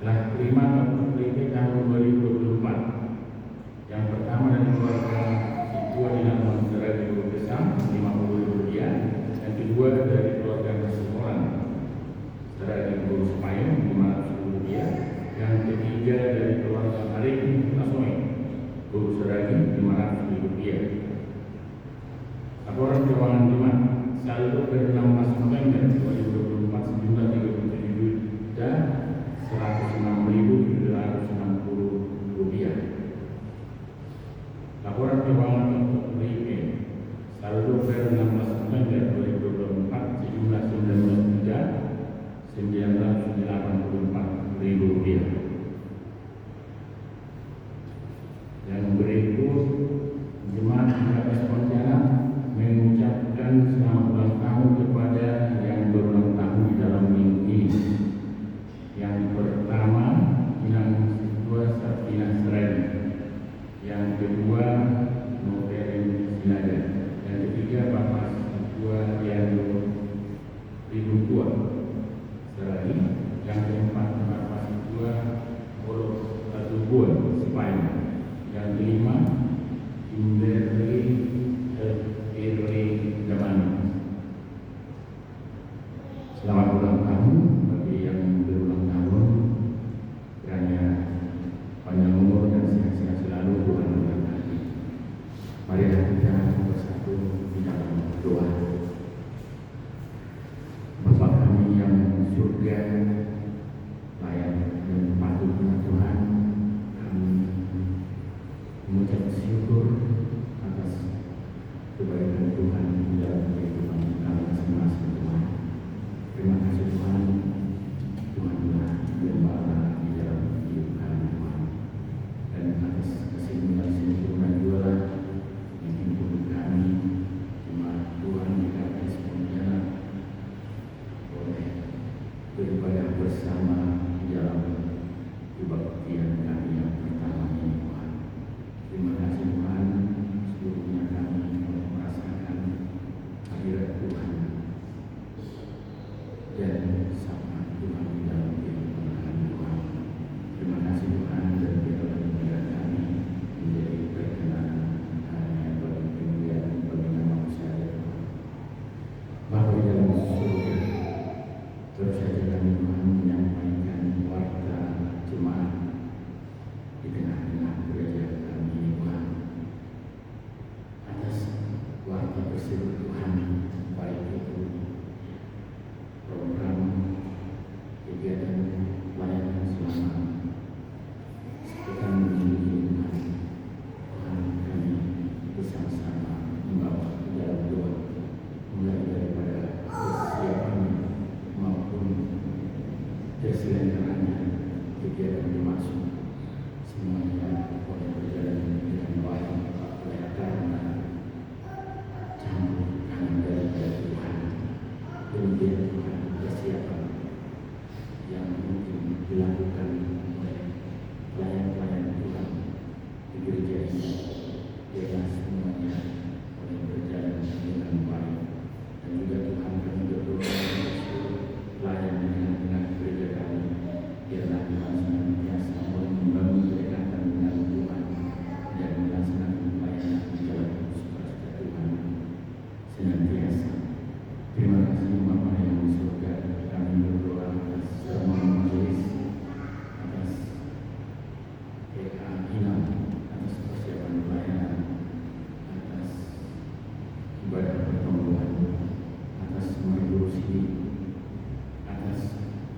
Telah terima tok prepaid tahun 2024. Yang pertama dari keluarga Siswa Dinamo Seradi Guru Kesam Rp50.000. Yang kedua dari keluarga Nasumoran Seradi Guru Sepayung Rp500.000. Yang ketiga dari keluarga Arifin Tasoi Guru Seradi Rp500.000. Laporan keuangan jemaat saldo per 16 November 2024 sejumlah Rp106.760. Laporan keuangan untuk prepaid saldo per 16 November 2024 sejumlah Rp19.984.000. Yang berikut, jemaat GKPS Pontianak mengucapkan selamat ulang tahun kepada yang berulang tahun di dalam minggu ini. Yang pertama, Inang Siswa Sarpina Sarani. Yang kedua, Noverin Sinaga. Yang ketiga, Bapak Siswa Yando Ridukua Sarani. Yang keempat, Bapak Siswa Olo Atubuan Sepayung. Yang kelima, Kimberly Damani. Selamat ulang tahun bagi dan sama Tuhan di dalam kehidupan kami Tuhan. Terima kasih Tuhan dan biarlah ibadah kami menjadi berkenan hanya bagi kemuliaan bagi nama saja Tuhan. Bapa di dalam surga, terus saja kami Tuhan menyampaikan warta jemaat di tengah-tengah gereja kami ini Tuhan. Atas warta tersebut Tuhan, baik itu program kegiatan pelayanan selama sepekan ini Tuhan. Tuhan kami bersama-sama membawa ke dalam doa, mulai daripada persiapan maupun terselenggaranya kegiatan dimaksud semuanya boleh berjalan dengan baik oleh karena campur tangan daripada Tuhan. Demikian Tuhan persiapan yang mungkin dilakukan oleh pelayan-pelayan Tuhan di gereja ini, biarlah semuanya boleh berjalan dengan baik. Dan juga Tuhan kami berdoa untuk seluruh pelayan di tengah-tengah gereja kami, biarlah Tuhan senantiasa boleh membangun kedekatan dengan Tuhan dan melaksanakan pelayanan di dalam sukacita Tuhan senantiasa. Terima kasih Bapa yang di surga, kami berdoa atas sermon majelis, atas PK Inam, atas persiapan pelayanan, atas ibadah pertemuan, atas mereduksi, atas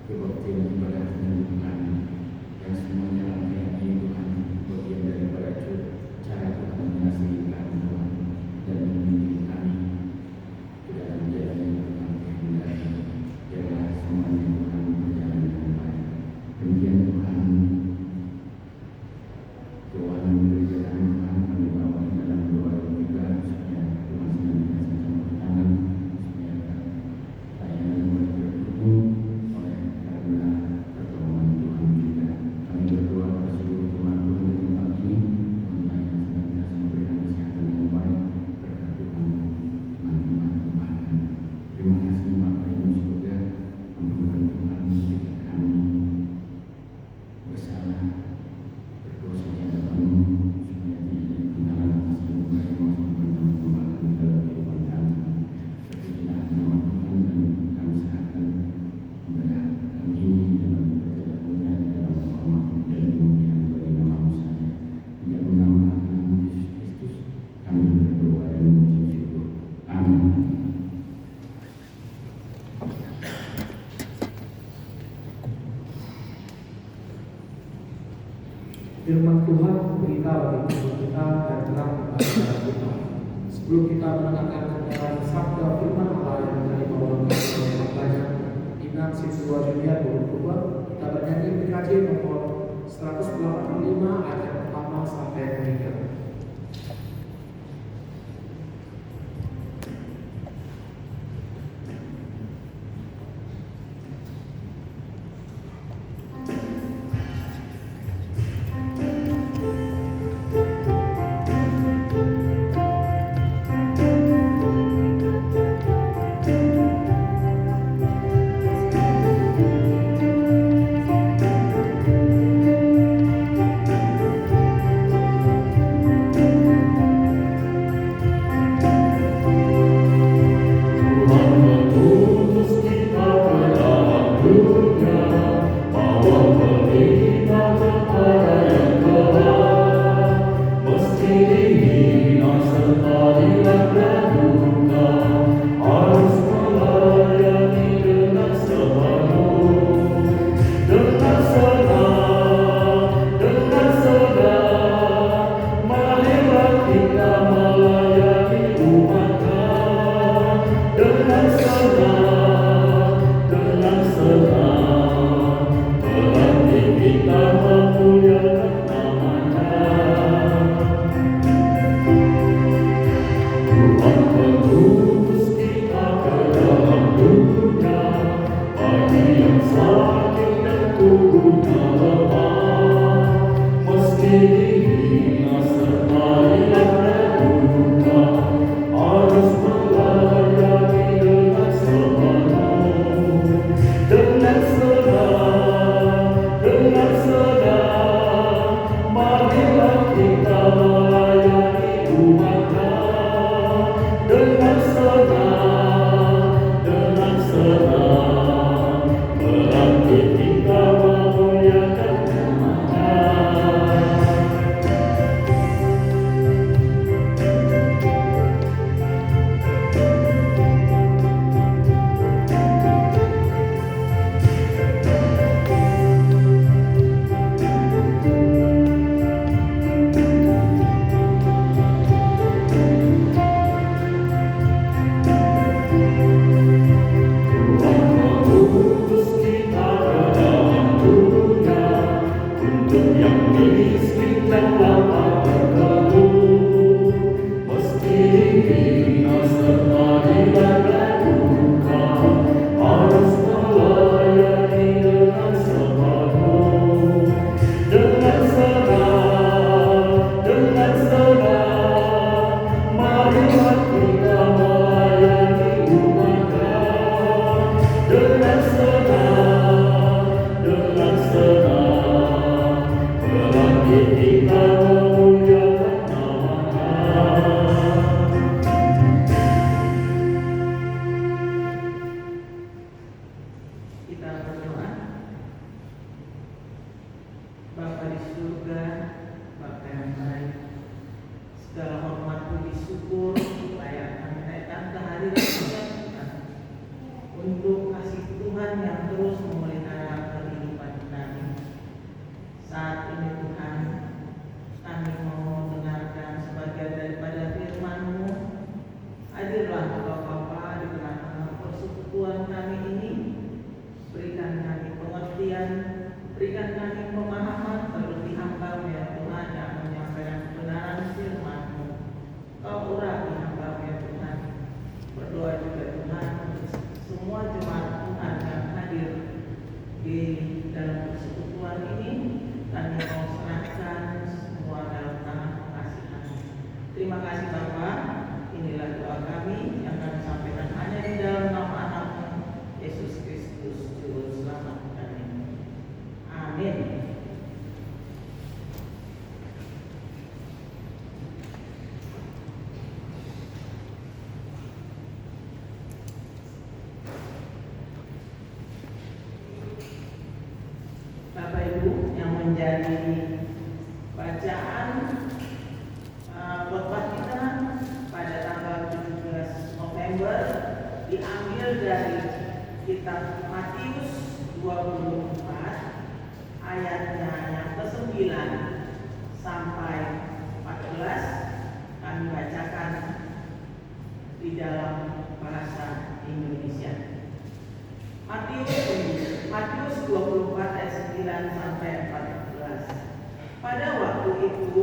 kebaktian ibadah penyembuhan, yang semuanya rangkaian ini Tuhan bagian daripada cara Tuhan mengasihi kami Tuhan dan membimbing kami ke dalam jalan yang Tuhan kehendaki. Biarlah semuanya Tuhan berjalan dengan baik. Demikian Tuhan, doa dan gereja kami Tuhan kami bawa ke dalam doa juga supaya Tuhan senantiasa campur tangan, supaya layanan boleh bertumbuh oleh karena pertolongan Tuhan juga. Kami berdoa pada seluruh jemaat Tuhan di tempat ini, Tuhan yang senantiasa memberikan kesehatan yang baik berkat Tuhan teman-teman Tuhan. Terima kasih Bapa yang di surga, ampunkan Tuhan jika kami bersalah, berdosa di hadapan-Mu, supaya tidak jadi penghalang atas anugerah yang masih bertambah-tambah di dalam kehidupan kami. Terpujilah nama Tuhan dan kami serahkan ibadah kami ini dalam perjalanannya di dalam hormat dan kemuliaan bagi nama-Mu saja. Di dalam nama Tuhan Yesus Kristus kami berdoa dan mengucap syukur. Amin. Firman Tuhan berita bagi tubuh kita dan terang bagi jalan kita. Sebelum kita mendengarkan kebenaran sabda firman Allah yang dari bawah yang banyak Inam Siswa Julian 22, kita bernyanyi PKJ nomor 185 ayat pertama sampai 3. untuk kasih Tuhan yang terus memelihara kehidupan kami. Saat ini Tuhan, kami mau mendengarkan sebagian daripada firman-Mu. Hadirlah Bapa di tengah-tengah persekutuan kami ini. Berikan kami pengertian, berikan kami pemahaman, terlebih hamba ya Tuhan yang menyampaikan kebenaran firman-Mu. Kau urapi hamba ya Tuhan. Berdoa juga Tuhan untuk semua jemaat Tuhan yang hadir di dalam persekutuan ini. Kami mau serahkan semua dalam tangan pengasihan. Terima kasih Bapa. Inilah doa kami yang kami sampaikan hanya di dalam nama Anak-Mu Yesus Kristus Juru Selamat kami. Amin. Bapak Ibu, yang menjadi bacaan khotbah kita pada tanggal 17 November diambil dari kitab Matius 24 ayatnya yang ke-9 sampai 14. Kami bacakan di dalam bahasa Indonesia. Matius 24 ayat 9 sampai 14. Pada waktu itu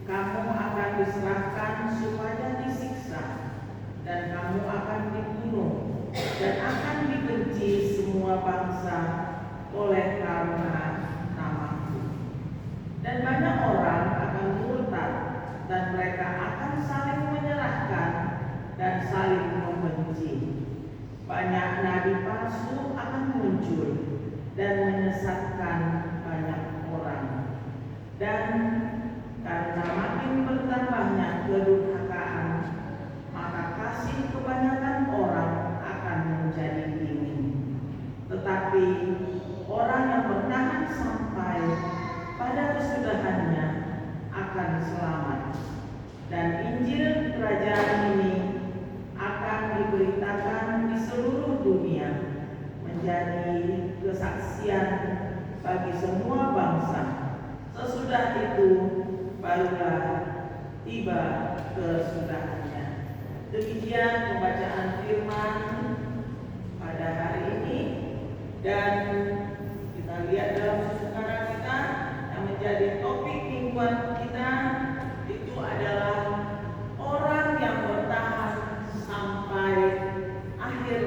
kamu akan diserahkan supaya disiksa, dan kamu akan dibunuh, dan akan dibenci semua bangsa oleh karena nama-Ku. Dan banyak orang akan murtad, dan mereka akan saling menyerahkan dan saling membenci. Banyak nabi palsu akan muncul dan menyesatkan banyak orang. Dan karena makin bertambahnya kedurhakaan, maka kasih kebanyakan orang akan menjadi dingin. Tetapi orang yang bertahan sampai pada kesudahannya akan selamat. Dan Injil Kerajaan ini akan diberitakan di seluruh dunia menjadi kesaksian bagi semua bangsa. Sesudah itu barulah tiba kesudahannya. Demikian pembacaan firman pada hari ini, dan kita lihat dalam sekarang kita yang menjadi topik mingguan kita itu adalah orang yang bertahan sampai akhir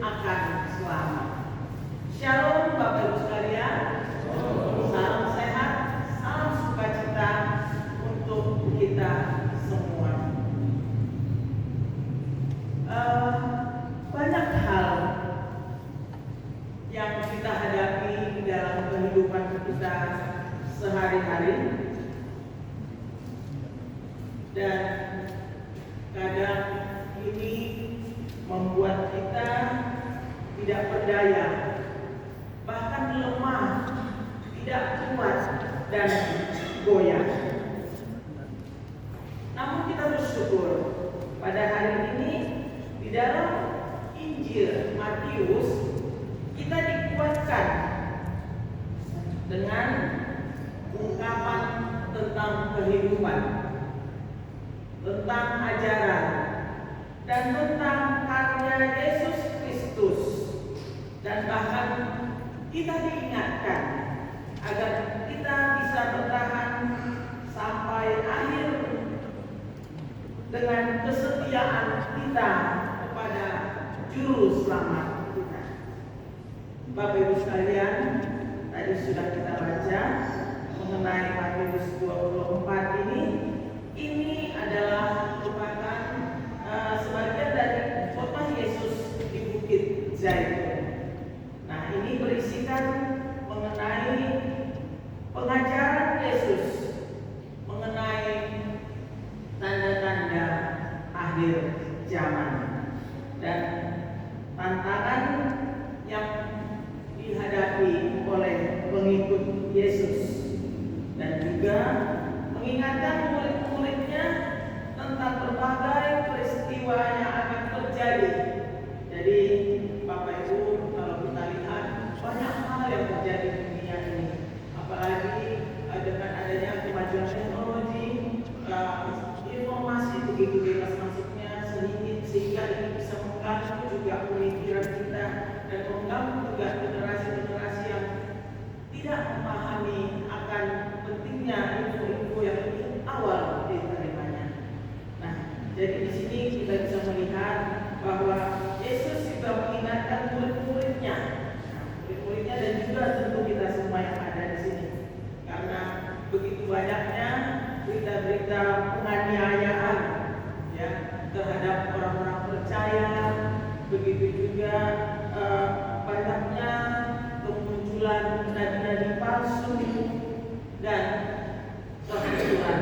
akan selamat. Shalom Bapak Ibu sekalian. Salam sehat, salam sukacita untuk kita semua. Banyak hal yang kita hadapi dalam kehidupan kita sehari-hari, dan kadang ini membuat kita tidak berdaya, bahkan lemah, tidak kuat dan goyah. Namun kita bersyukur pada hari ini di dalam Injil Matius kita dikuatkan dengan ungkapan tentang kehidupan, tentang ajaran, dan tentang karya Yesus Kristus. Dan bahkan kita diingatkan agar kita bisa bertahan sampai akhir dengan kesetiaan kita kepada Juru Selamat kita. Bapak Ibu sekalian, tadi sudah kita baca mengenai Matius 24 ini adalah merupakan sebagian dari khotbah Yesus di Bukit Zaitun. Nah, ini berisikan mengenai pengajaran Yesus mengenai tanda-tanda akhir zaman dan tantangan yang dihadapi oleh pengikut Yesus, dan juga mengingatkan murid-muridnya tentang berbagai peristiwa yang akan terjadi. Jadi Bapak juga banyaknya kemunculan nabi-nabi palsu dan kehancuran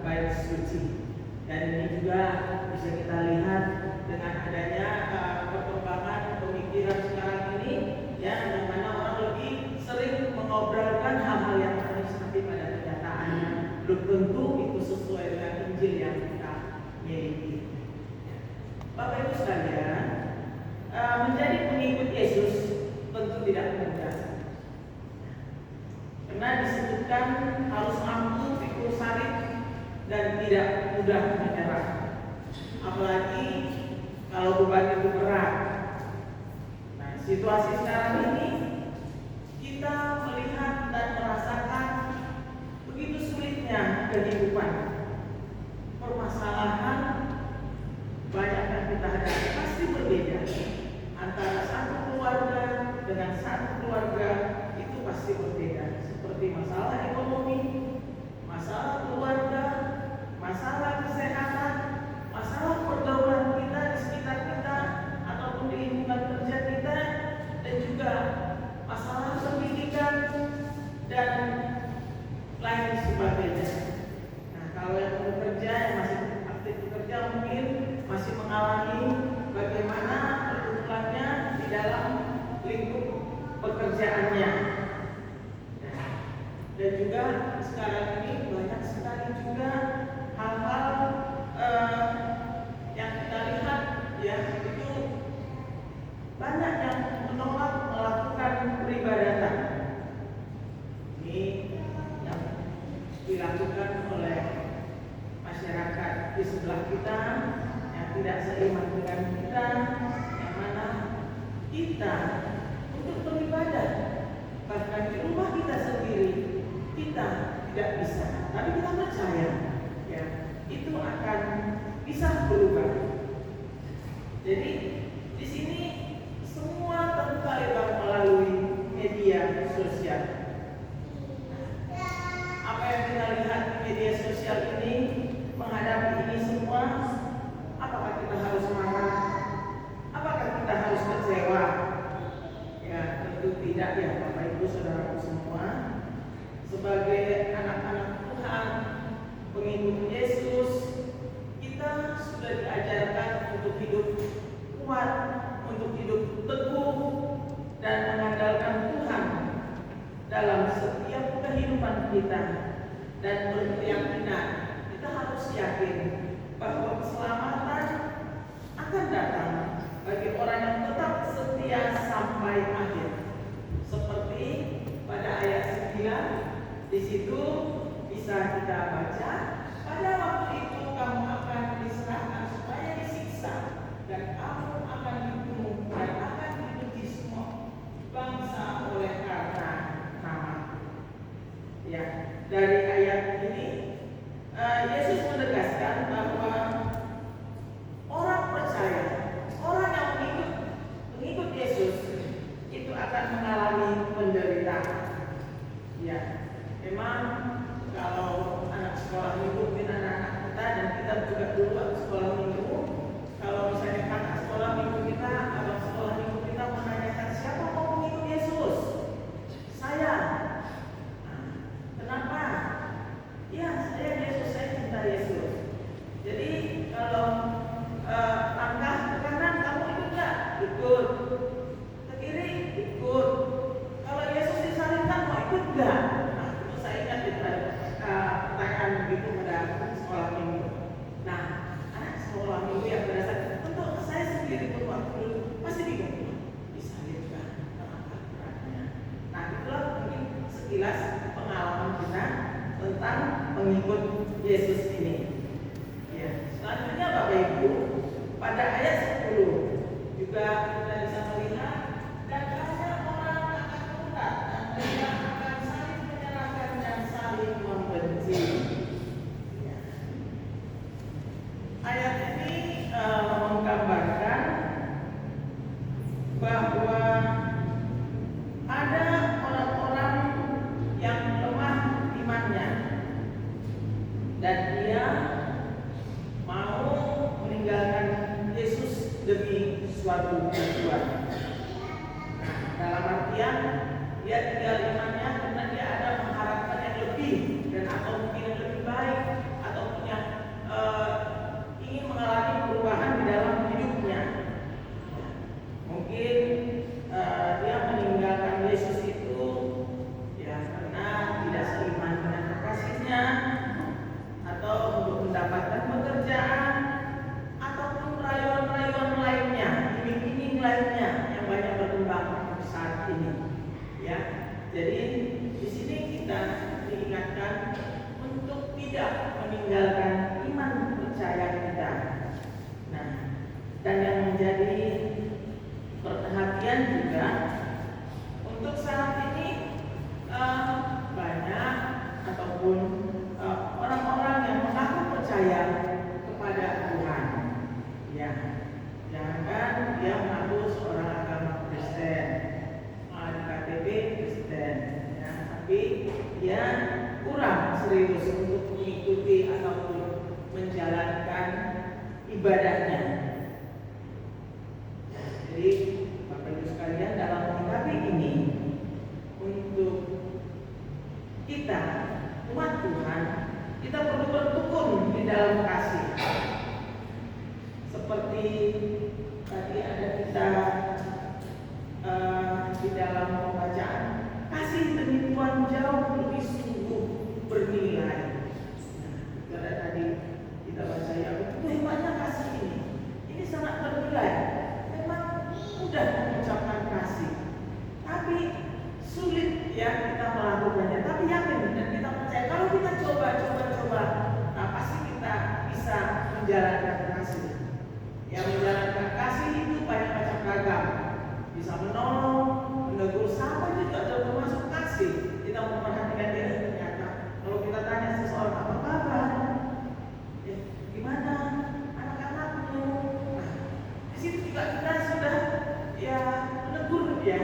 bait suci. Dan ini juga bisa kita lihat dengan adanya perkembangan pemikiran sekarang ini, ya, yang mana orang lebih sering mengobrolkan hal-hal yang ada seperti pada kenyataannya belum tentu itu sesuai dengan Injil yang kita miliki. Bapak Ibu sekalian, menjadi pengikut Yesus tentu tidak mudah. Karena disebutkan harus mampu pikul salib dan tidak mudah menyerah. Apalagi kalau beban itu berat. Nah, situasi sekarang ini kita melihat dan merasakan begitu sulitnya kehidupan. Permasalahan banyak yang kita hadapi pasti berbeda. Antara satu keluarga dengan satu keluarga itu pasti berbeda. Seperti masalah ekonomi, masalah keluarga, masalah kesehatan, masalah pergaulan kita di sekitar kita ataupun di lingkungan kerja kita, dan juga masalah pendidikan dan lain sebagainya. Nah, kalau yang bekerja, yang masih aktif bekerja mungkin masih mengalami bagaimana pertumbuhannya di dalam lingkup pekerjaannya. Dan juga sekarang ini banyak sekali juga hal-hal yang kita lihat, ya, itu banyak yang menolak melakukan peribadatan. Ini yang dilakukan oleh masyarakat di sebelah kita yang tidak seiman dengan kita, yang mana kita untuk beribadah bahkan di rumah kita sendiri kita tidak bisa, tapi kita percaya, ya, itu akan bisa berubah. Jadi di sini semua terlibat melalui media sosial. Apa yang kita lihat di media sosial ini, menghadapi ini semua, apakah kita harus marah? Apakah kita harus kecewa? Ya, tentu tidak, ya, Bapak Ibu Saudaraku semua. Sebagai anak-anak Tuhan, pengikut Yesus, kita sudah diajarkan untuk hidup kuat, untuk hidup teguh, dan mengandalkan Tuhan dalam setiap kehidupan kita, dan berkeyakinan kita harus yakin bahwa keselamatan akan datang bagi orang yang tetap setia sampai akhir. Seperti pada ayat 9, di situ bisa kita baca, pada waktu itu kamu akan diserahkan supaya disiksa, dan kamu akan dibunuh dan akan dibenci semua bangsa oleh karena nama. Ya, dari ayat ini Yesus menegaskan bahwa orang percaya, orang yang mengikut Yesus itu akan mengalami penderitaan. Ya, memang kalau anak sekolah minggu, mungkin anak-anak kita dan kita juga dulu waktu sekolah minggu, kalau misalnya kakak sekolah minggu kita, abang sekolah minggu kita menanyakan siapa mau mengikut Yesus? Saya. Nah, kenapa? Ya, saya Yesus, saya cinta Yesus. Jadi kalau langkah ke kanan kamu ikut nggak? Ikut. Ke kiri ikut. Kalau Yesus disalibkan mau ikut nggak? Pertanyaan begitu pada sekolah minggu. Nah, anak sekolah minggu yang berdasarkan tentu saya sendiri pun waktu dulu masih bingung, disalibkan apa beratnya. Nah, itulah mungkin sekilas pengalaman kita tentang mengikut Yesus ini. Ya, selanjutnya Bapak Ibu, pada ayat 10 juga kita bisa melihat, dan banyak orang akan murtad dan mereka akan saling menyalahkan dan saling membenci. Ya. Ayat ini menggambarkan bahwa ada orang-orang yang lemah imannya dan dia mau meninggalkan Yesus demi suatu tujuan. jadi di sini kita diingatkan untuk tidak meninggalkan iman percaya kita. Nah, dan yang menjadi perhatian juga untuk saat ini banyak ataupun orang-orang yang mengaku percaya kepada Tuhan. Ya, jangan dia mengaku seorang agama Kristen, ada KTP Kristen, ya, tapi dia kurang serius untuk mengikuti ataupun menjalankan ibadahnya. Ya, jadi Bapak Ibu sekalian, dalam menyikapi ini, untuk kita umat Tuhan, kita perlu bertekun di dalam kasih. Seperti tadi ada kita di dalam pembacaan, kasih demi Tuhan jauh lebih sungguh bernilai. Nah, karena tadi kita baca ya, begitu hebatnya kasih ini. Ini sangat bernilai. Memang mudah mengucapkan kasih, tapi sulit ya kita melakukannya. Tapi yakin dan kita percaya kalau kita coba, nah pasti kita bisa menjalankan kasih. Yang menjalankan kasih itu banyak macam ragam. Bisa menolong, menegur, sama juga termasuk kasih. Kita memperhatikan diri ternyata. Kalau kita tanya seseorang apa kabar, gimana anak-anakmu, nah, di situ juga kita sudah ya menegur dia.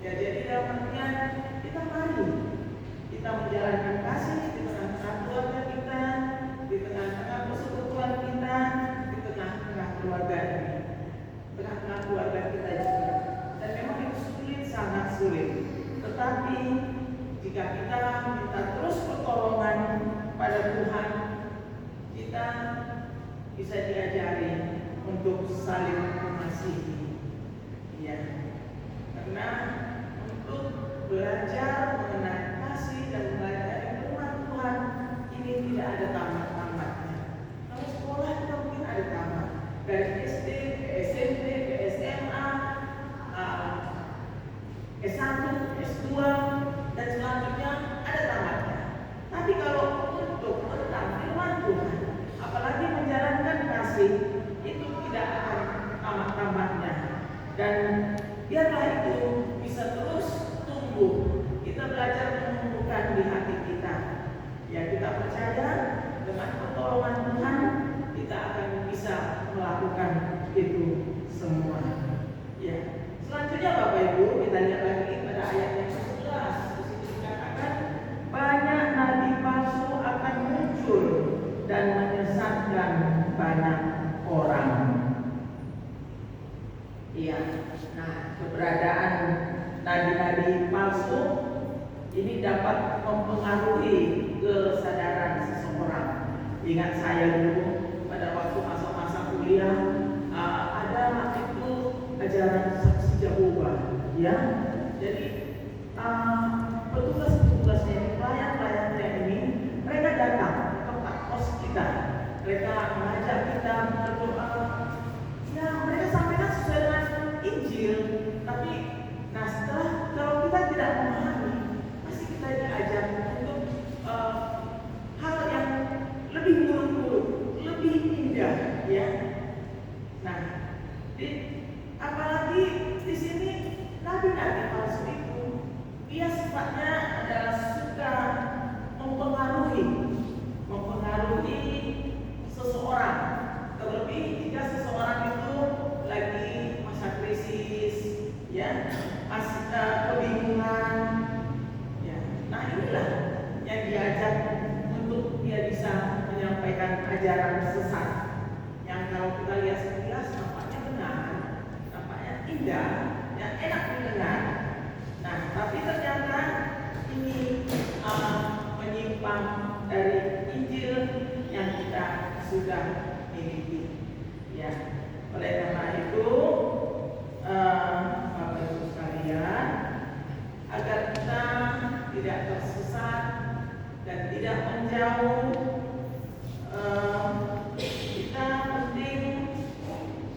Ya, jadi dalam artian kita mari kita menjalankan kasih di tengah-tengah keluarga kita, di tengah-tengah persekutuan kita, di tengah-tengah keluarga ini, tengah-tengah keluarga kita juga. Dan memang itu sulit, sangat sulit. Tetapi jika kita minta terus pertolongan pada Tuhan, kita bisa diajari untuk saling mengasihi. Ya, karena untuk belajar mengenai kasih dan belajar firman Tuhan ini tidak ada tamat-tamatnya. Kalau sekolah kita mungkin ada tamat, dari SD ke SMP ke SMA, S1, S2 dan selanjutnya ada tamatnya. Tapi kalau untuk tentang firman Tuhan, apalagi menjalankan kasih, itu tidak akan tamat-tamatnya. Dan biarlah itu bisa terus tumbuh. Kita belajar menumbuhkan di hati kita. Ya, kita percaya dengan pertolongan Tuhan kita akan bisa melakukan itu semua. Ya. Selanjutnya Bapak Ibu, kita lihat lagi pada ayat yang ke-11. Di situ dikatakan banyak nabi palsu akan muncul dan menyesatkan banyak orang. Iya. Nah, keberadaan nabi-nabi palsu ini dapat mempengaruhi kesadaran seseorang. Ingat saya dulu pada waktu masa-masa kuliah, ada waktu itu ajaran saksi Jehovah, ya. Jadi petugas-petugasnya, pelayan-pelayannya ini, mereka datang ke kos kita, mereka mengajak kita berdoa. Ya, mereka sampaikan sesuai dengan Injil, tapi nah setelah kalau kita tidak memahami, pasti kita diajak untuk hal yang lebih buruk-buruk, lebih indah, ya. Nah, apalagi di sini nabi-nabi palsu itu, dia sifatnya adalah suka mempengaruhi seseorang. Terlebih jika seseorang itu lagi masa krisis, ya, kebingungan, ya. Nah, inilah yang diajak untuk dia bisa menyampaikan ajaran sesat yang kalau kita lihat sekilas nampaknya benar, nampaknya indah, yang enak didengar. Nah, tapi ternyata ini menyimpang dari Injil yang kita sudah miliki. Ya, oleh karena itu, Bapak Ibu sekalian, agar kita tidak tersesat dan tidak menjauh, kita penting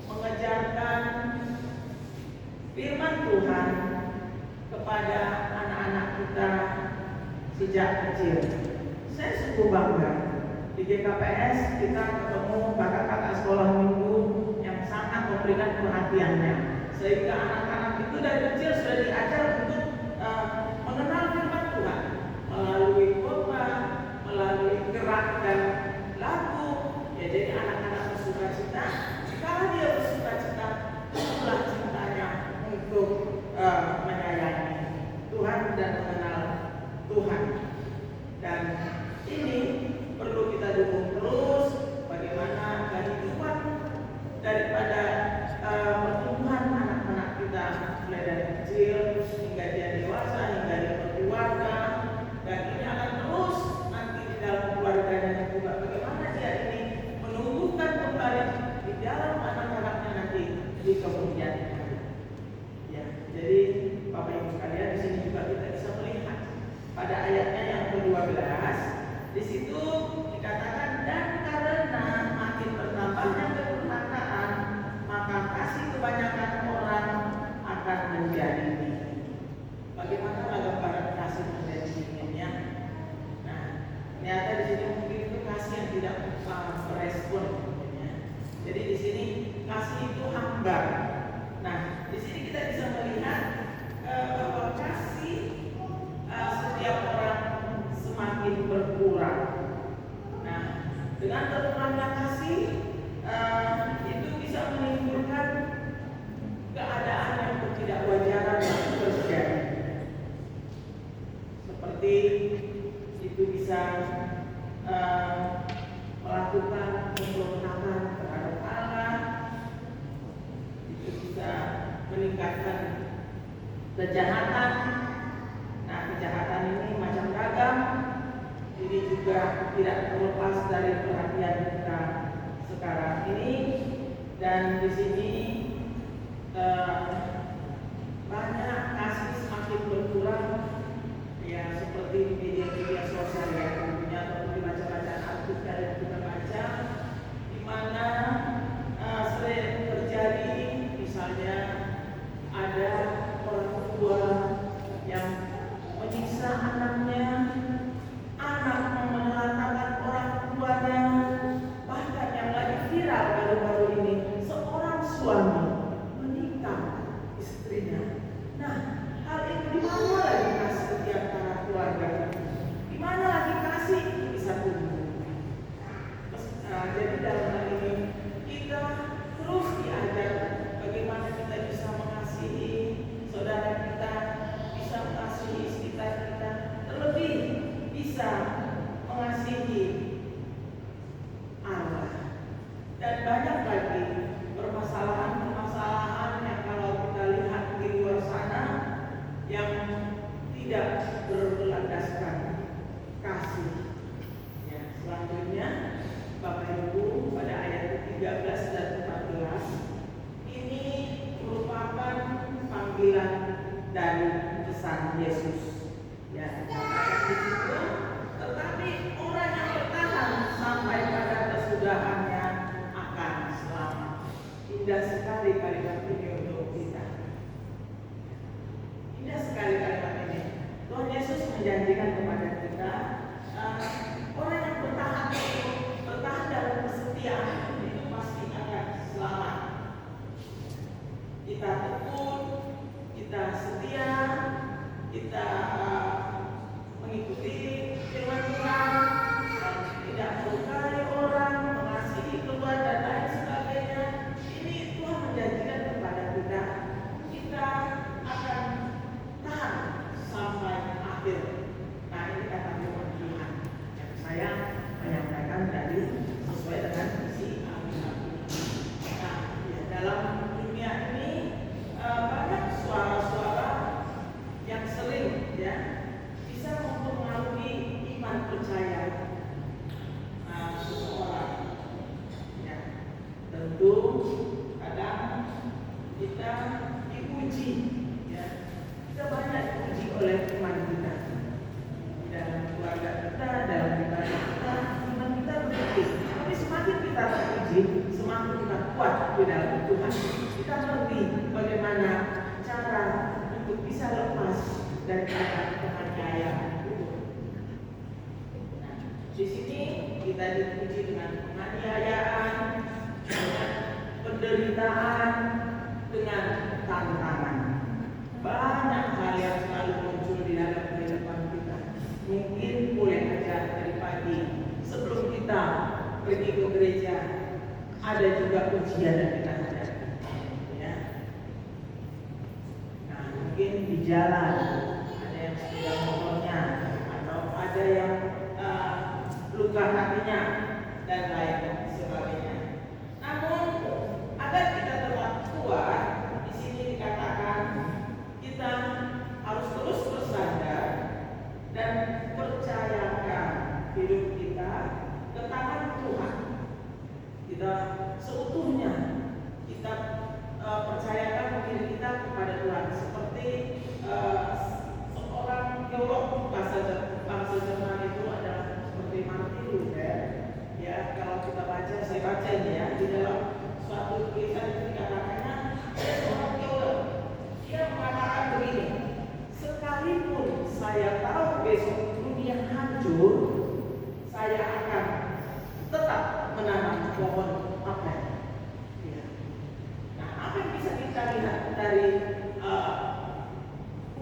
mengejarkan firman Tuhan kepada anak-anak kita sejak kecil. Saya sungguh bangga. Di GKPS kita ketemu kakak-kakak sekolah minggu yang sangat memberikan perhatiannya, sehingga anak-anak itu dari kecil sudah diajar untuk mengenal firman Tuhan melalui khotbah, melalui gerak dan lagu. Ya, jadi anak-anak bersukacita. Kalau dia bersukacita, itulah cintanya untuk menyayangi Tuhan dan mengenal Tuhan. Dan ini perlu kita dukung terus, bagaimana kehidupan daripada pertumbuhan anak-anak kita mulai dari kecil hingga dia dewasa, hingga dia berkeluarga, dan ini akan terus nanti di dalam keluarganya juga bagaimana dia ini menumbuhkan kembali di dalam anak-anaknya nanti di kemudian hari. Ya, jadi Bapak Ibu sekalian, di sini juga kita bisa melihat pada ayatnya yang ke-12, di situ dikatakan, dan karena makin bertambahnya kedurhakaan, maka kasih kebanyakan orang akan menjadi dingin. Bagaimana gambaran kasih menjadi dinginnya? Nah, ternyata di sini mungkin itu kasih yang tidak merespon. Jadi di sini kasih itu hambar. Nah, di sini kita bisa melihat bahwa kasih setiap orang semakin berkurang. Nah, dengan berkurangnya kasih itu bisa menimbulkan keadaan yang ketidakwajaran yang terjadi. Seperti itu bisa melakukan pemberontakan terhadap Allah, itu bisa meningkatkan kejahatan. Nah, kejahatan ini macam ragam. Ini juga tidak terlepas dari perhatian kita sekarang ini. Dan di sini banyak kasih semakin berkurang, ya seperti di media sosial ya, tentunya ataupun di baca-baca artikel yang kita baca, di mana sering terjadi misalnya ada orang tua yang menyiksa anaknya, anak menelantarkan orang tuanya, bahkan yang lagi viral baru-baru ini, seorang suami menikah istrinya. Nah, hal itu di mana lagi kasih di antara keluarga? Di mana lagi kasih bisa tumbuh? Jadi dalam hal ini kita terus diajar bagaimana kita bisa mengasihi saudara kita, bisa mengasihi sekitar kita, terlebih bisa mengasihi Allah. Dan banyak lagi permasalahan-permasalahan yang kalau kita lihat di luar sana yang tidak berlandaskan kasih. Ya, selanjutnya Bapak Ibu, pada ayat 13 dan 14 ini merupakan panggilan dari pesan Yesus. Ya, di situ, tetapi orang yang bertahan sampai pada kesudahannya akan selamat. Indah sekali kalimat ini untuk kita. Indah sekali kalimat ini. Tuhan Yesus menjanjikan kepada kita, orang yang bertahan dalam kesetiaan itu pasti akan selamat. Kita tekun, kita setia, kita mengikuti firman Tuhan, tidak melukai orang, mengasihi keluarga dan lain sebagainya. Ini Tuhan menjanjikan kepada kita, kita akan tahan sampai akhir. Nah, ini kata firman Tuhan yang saya menyampaikan tadi sesuai dengan visi Alkitab. Nah, ya, dalam dunia ini banyak suara-suara yang sering ya bisa mempengaruhi iman percaya seseorang. Ya, tentu kadang kita diuji, ya, kita banyak diuji oleh iman kita dalam keluarga kita, dalam ibadah kita, iman kita begitu. Tapi semakin kita teruji, semakin kita kuat di dalam Tuhan. Kita mengerti bagaimana cara untuk bisa lepas dari keadaan kita diuji dengan penganiayaan, dengan penderitaan, dengan tantangan. Banyak hal yang selalu muncul di dalam kehidupan kita. Mungkin boleh aja dari pagi sebelum kita pergi ke gereja ada juga ujian yang kita hadapi. Ya. Nah, mungkin di jalan ada yang sepeda motornya atau ada yang luka hatinya dan lain sebagainya. Namun agar kita tetap kuat, di sini dikatakan kita harus terus bersandar dan percayakan hidup kita ke tangan Tuhan. Kita seutuhnya kita percayakan diri kita kepada Tuhan, seperti seorang teolog bangsa Jerman itu adalah seperti Martin Luther. Ya, kalau kita baca, saya baca ini ya, di dalam suatu tulisan itu dikatakannya ada seorang teolog. Dia mengatakan begini, sekalipun saya tahu besok dunia hancur, saya akan tetap menanam pohon apel. Ya. Nah, apa yang bisa kita lihat dari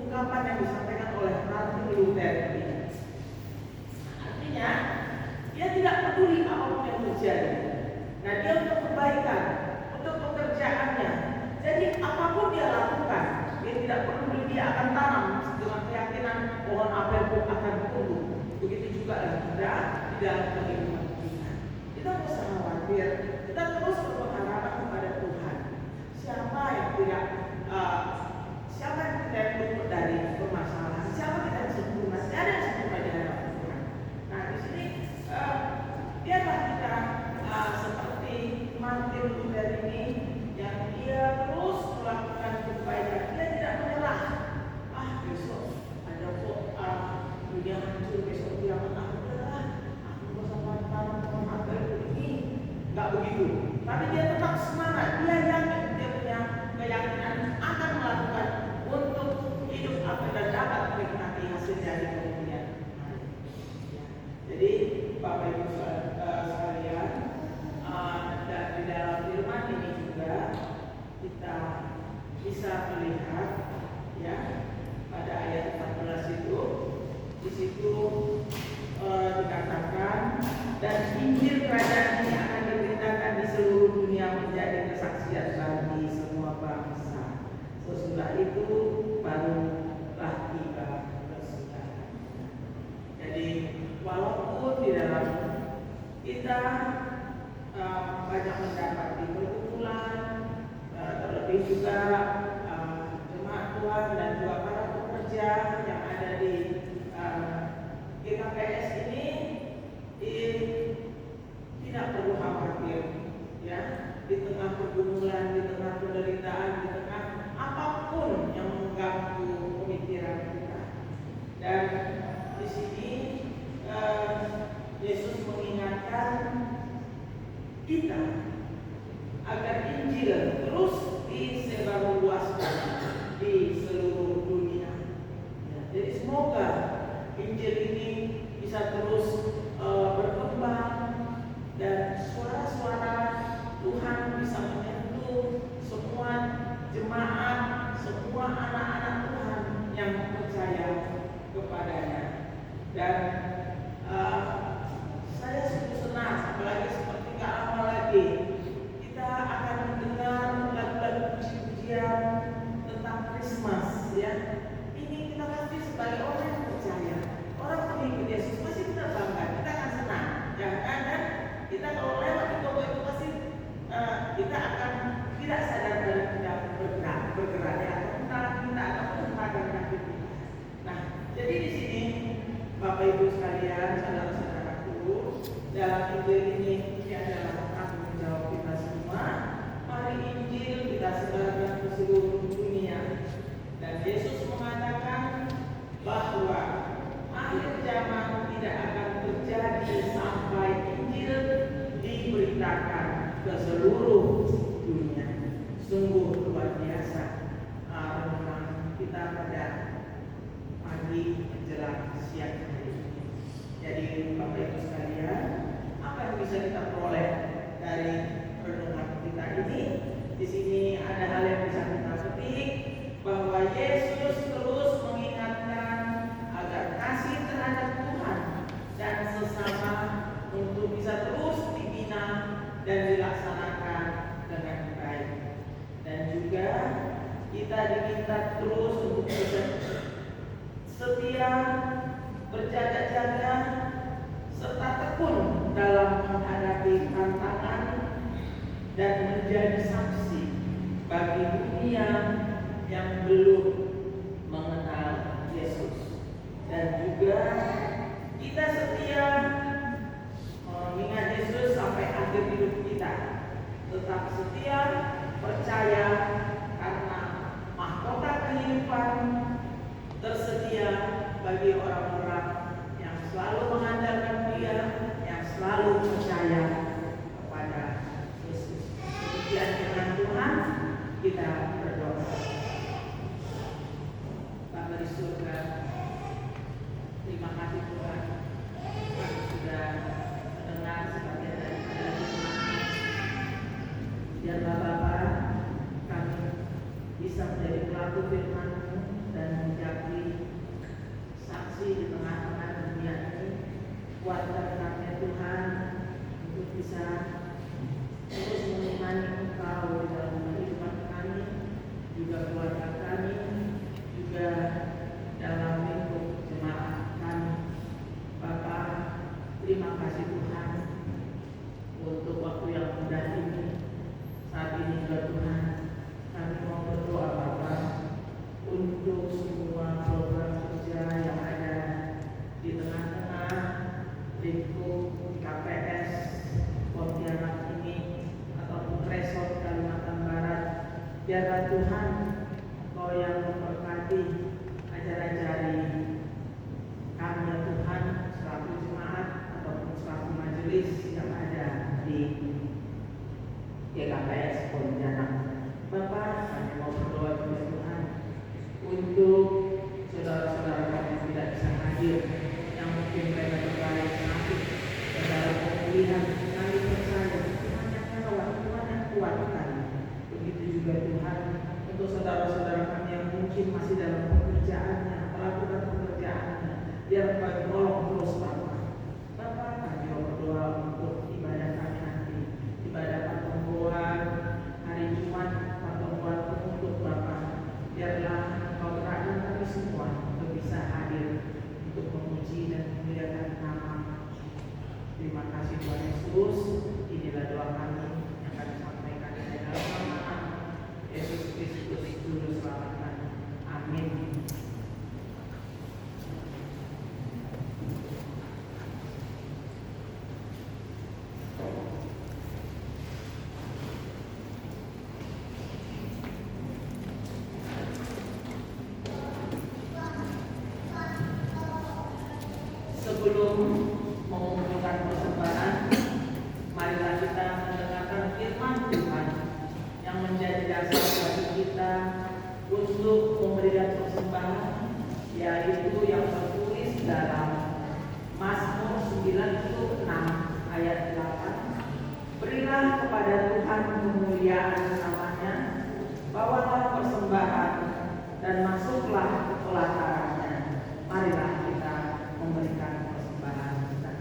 ungkapan yang disampaikan oleh Martin Luther ini? Artinya, dia tidak peduli apapun yang terjadi. Nah, dia untuk kebaikan, untuk pekerjaannya. Jadi apapun dia lakukan, dia tidak peduli, dia akan tanam dengan keyakinan pohon apel pun akan tumbuh. Begitu juga kita di dalam kehidupan kita. Kita tidak usah khawatir, kita terus berpengharapan kepada Tuhan. Siapa yang tidak luput dari permasalahan? Siapa kita yang sempurna? Tidak ada yang sempurna di hadapan Tuhan. Nah, di sini biarlah kita seperti Martin Luther ini, yang dia terus melakukan kebaikan. Dia tidak menyerah. Besok ada kok dunia hancur, besok kiamat, aku bersama tanam pohon apel ini. Enggak begitu. Tapi dia tetap semangat. Dia yakin, dia punya keyakinan akan melakukan untuk hidup apa dan dapat menikmati hasil dari kemudian hari. Jadi Bapak Ibu sekalian, dan di dalam firman ini juga kita bisa melihat ya, pada ayat 14 itu, di situ dikatakan, dan Injil kerajaan ini akan diberitakan di seluruh dunia menjadi kesaksian bagi semua bangsa. Sesudah itu barulah tiba kesudahan. Jadi walaupun di dalam kita banyak mendapati pergumulan, terlebih juga jemaat Tuhan dan juga para pekerja yang ada di GKPS ini, tidak perlu khawatir ya, di tengah pergumulan, di tengah penderitaan, di tengah apapun yang mengganggu pemikiran kita. Dan di sini Yesus mengingatkan kita agar Injil terus disebarluaskan di seluruh dunia. Ya, jadi semoga Injil ini bisa terus berkembang dan suara-suara Tuhan bisa menyentuh semua jemaat, semua anak-anak Tuhan yang percaya kepadanya. Dan saya sungguh senang, apalagi seperti gak lama lagi kita akan mendengar lagu-lagu puji-pujian tentang Christmas ya. Ini kita pasti sebagai orang yang percaya, orang pengikut Yesus, pasti kita bangga, kita akan senang ya kan? Dan kita kalau lewat di toko itu pasti kita akan tidak sadar dari kita bergerak ya, kita akan menempatkan kaki kita. Nah, jadi di sini Bapak Ibu sekalian, saudara-saudaraku, dalam Injil ini adalah tanggung jawab kita semua. Mari Injil kita sebarkan ke seluruh dunia. Dan Yesus mengatakan bahwa akhir zaman tidak akan terjadi sampai Injil diberitakan ke seluruh dunia. Sungguh luar biasa renungan kita pada pagi menjelang siang hari ini. Jadi Bapak Ibu sekalian, apa terus untuk setia, berjaga-jaga, serta tekun dalam menghadapi tantangan dan menjadi saksi bagi dunia yang belum mengenal Yesus. Dan juga kita setia mengingat Yesus sampai akhir hidup kita, tetap setia, percaya karena mahkota kehidupan tersedia bagi orang-orang yang selalu mengandalkan Dia, yang selalu percaya kepada Yesus. Demikian firman Tuhan, kita berdoa. Bapa di surga, terima kasih Tuhan, kami sudah mendengar sebagian daripada firman-Mu. Biarlah Bapa, kami bisa menjadi pelaku firman-Mu dan menjadi saksi di tengah-tengah dunia ini. Kuatkan kami Tuhan untuk bisa terus mengimani Engkau di dalam kehidupan kami, juga keluarga kami, juga dalam lingkup jemaat kami. Bapa, terima kasih Tuhan untuk waktu yang mudah ini. Saat ini juga Tuhan, kami mau berdoa Bapa untuk semua program kerja yang ada di tengah-tengah lingkup KPS Pontianak ini ataupun Resort Kalimantan Barat. Biarlah Tuhan Engkau yang memberkati ajar-ajari kami ya Tuhan, selaku jemaat ataupun selaku majelis yang ada di KPS Pontianak. Bapak, kami mau berdoa kepada Tuhan untuk saudara-saudara kami yang tidak bisa hadir, yang mungkin mereka terbaring sakit dan dalam pemulihan. Kami percaya Tuhan yang merawat, Tuhan yang kuatkan. Begitu juga Tuhan untuk saudara-saudara kami yang mungkin masih dalam pekerjaannya, melakukan pekerjaannya, biar Engkau menolong terus Bapak. Bapak, kami mau berdoa untuk ibadah kami nanti, ibadah pertemuan hari Jumat, pertemuan penutup Bapak. Biarlah Engkau berkati kami semua untuk bisa hadir untuk memuji dan memuliakan nama. Terima kasih Tuhan Yesus. Inilah doa kami yang kami sampaikan di dalam nama Yesus Kristus Juru Selamat kami. Amin. Sebelum mengumpulkan persembahan, marilah kita mendengarkan firman Tuhan yang menjadi dasar bagi kita untuk memberikan persembahan, yaitu yang tertulis dalam Mazmur 96 ayat 8. Berilah kepada Tuhan kemuliaan namanya, bawalah persembahan dan masuklah ke pelatarannya. Marilah kita memberikan persembahan kita.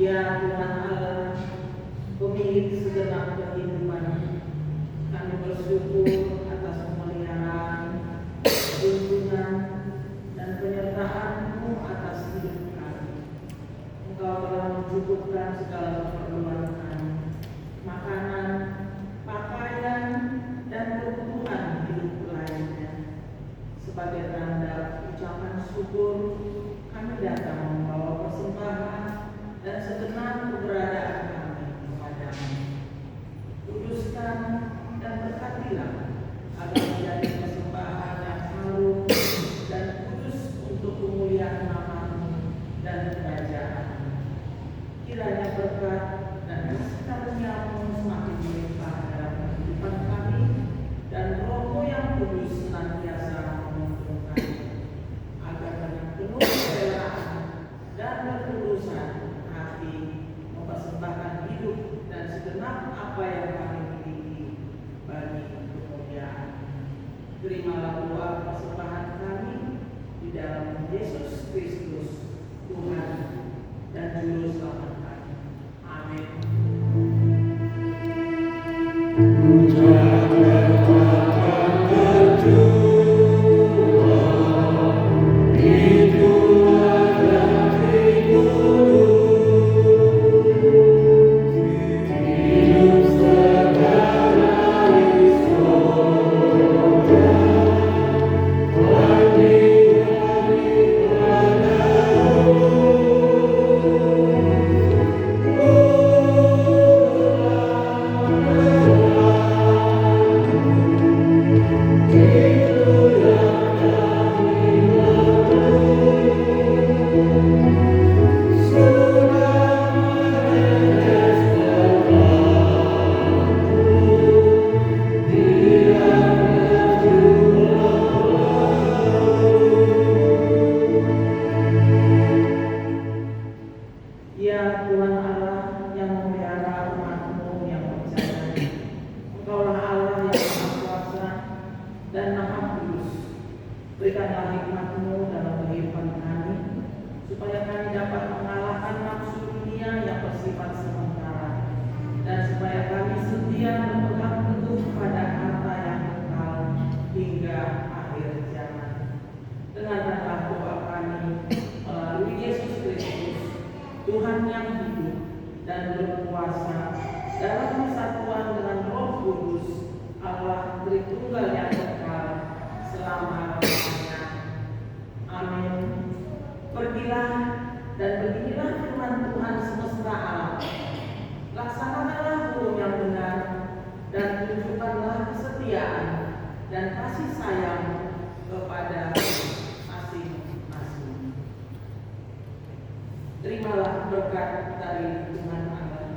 Ya Tuhan Allah, pemilik segenap kehidupan, kami bersyukur atas pemeliharaan, tuntunan, dan penyertaan-Mu atas hidup kami. Engkau telah mencukupkan segala keperluan kami, makanan, pakaian, dan kebutuhan hidup lainnya. Sebagai tanda ucapan syukur, kami datang membawa persembahan dan segenap keberadaan kami kepadamu. Kuduskan dan berkatilah agar menjadi persembahan yang harum dan kudus untuk kemuliaan nama-Mu dan kerajaan. Kiranya berkat dan kasih karunia-Mu semakin melimpah dalam kehidupan kami, dan Roh-Mu yang kudus senantiasa menuntun kami, agar dengan penuh kerelaan dan ketulusan hati mempersembahkan hidup dan segenap apa yang kami miliki bagi kemuliaan. Terimalah doa persembahan kami di dalam Yesus Kristus, Tuhan dan Juru Selamat kami. Amin. Ya Tuhan Allah yang memelihara umat-Mu yang percaya, Engkaulah Allah yang Maha Kuasa dan Maha Kudus. Berikanlah hikmat-Mu dalam kehidupan kami, supaya kami dapat mengalahkan nafsu dunia yang bersifat sementara, dan supaya kami setia berpegang teguh pada harta yang kekal hingga akhir zaman. Dengarkanlah doa kami melalui Yesus Kristus, Tuhan yang hidup dan berkuasa dalam persatuan dengan Roh Kudus, Allah Tritunggal yang kekal selama-lamanya. Amin. Pergilah dan beginilah firman Tuhan semesta alam. Laksanakanlah hukum yang benar dan tunjukkanlah kesetiaan dan kasih sayang kepada masing-masing. Terimalah berkat dari Tuhan Allah.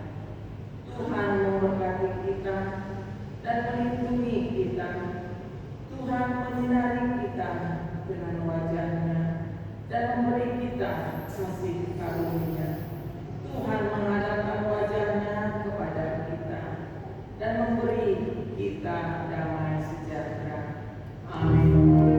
Tuhan memberkati kita dan melindungi kita. Tuhan menyinari kita dengan wajah-Nya dan memberi kita kasih karunia. Tuhan menghadapkan wajah-Nya kepada kita dan memberi kita damai sejahtera. Amin.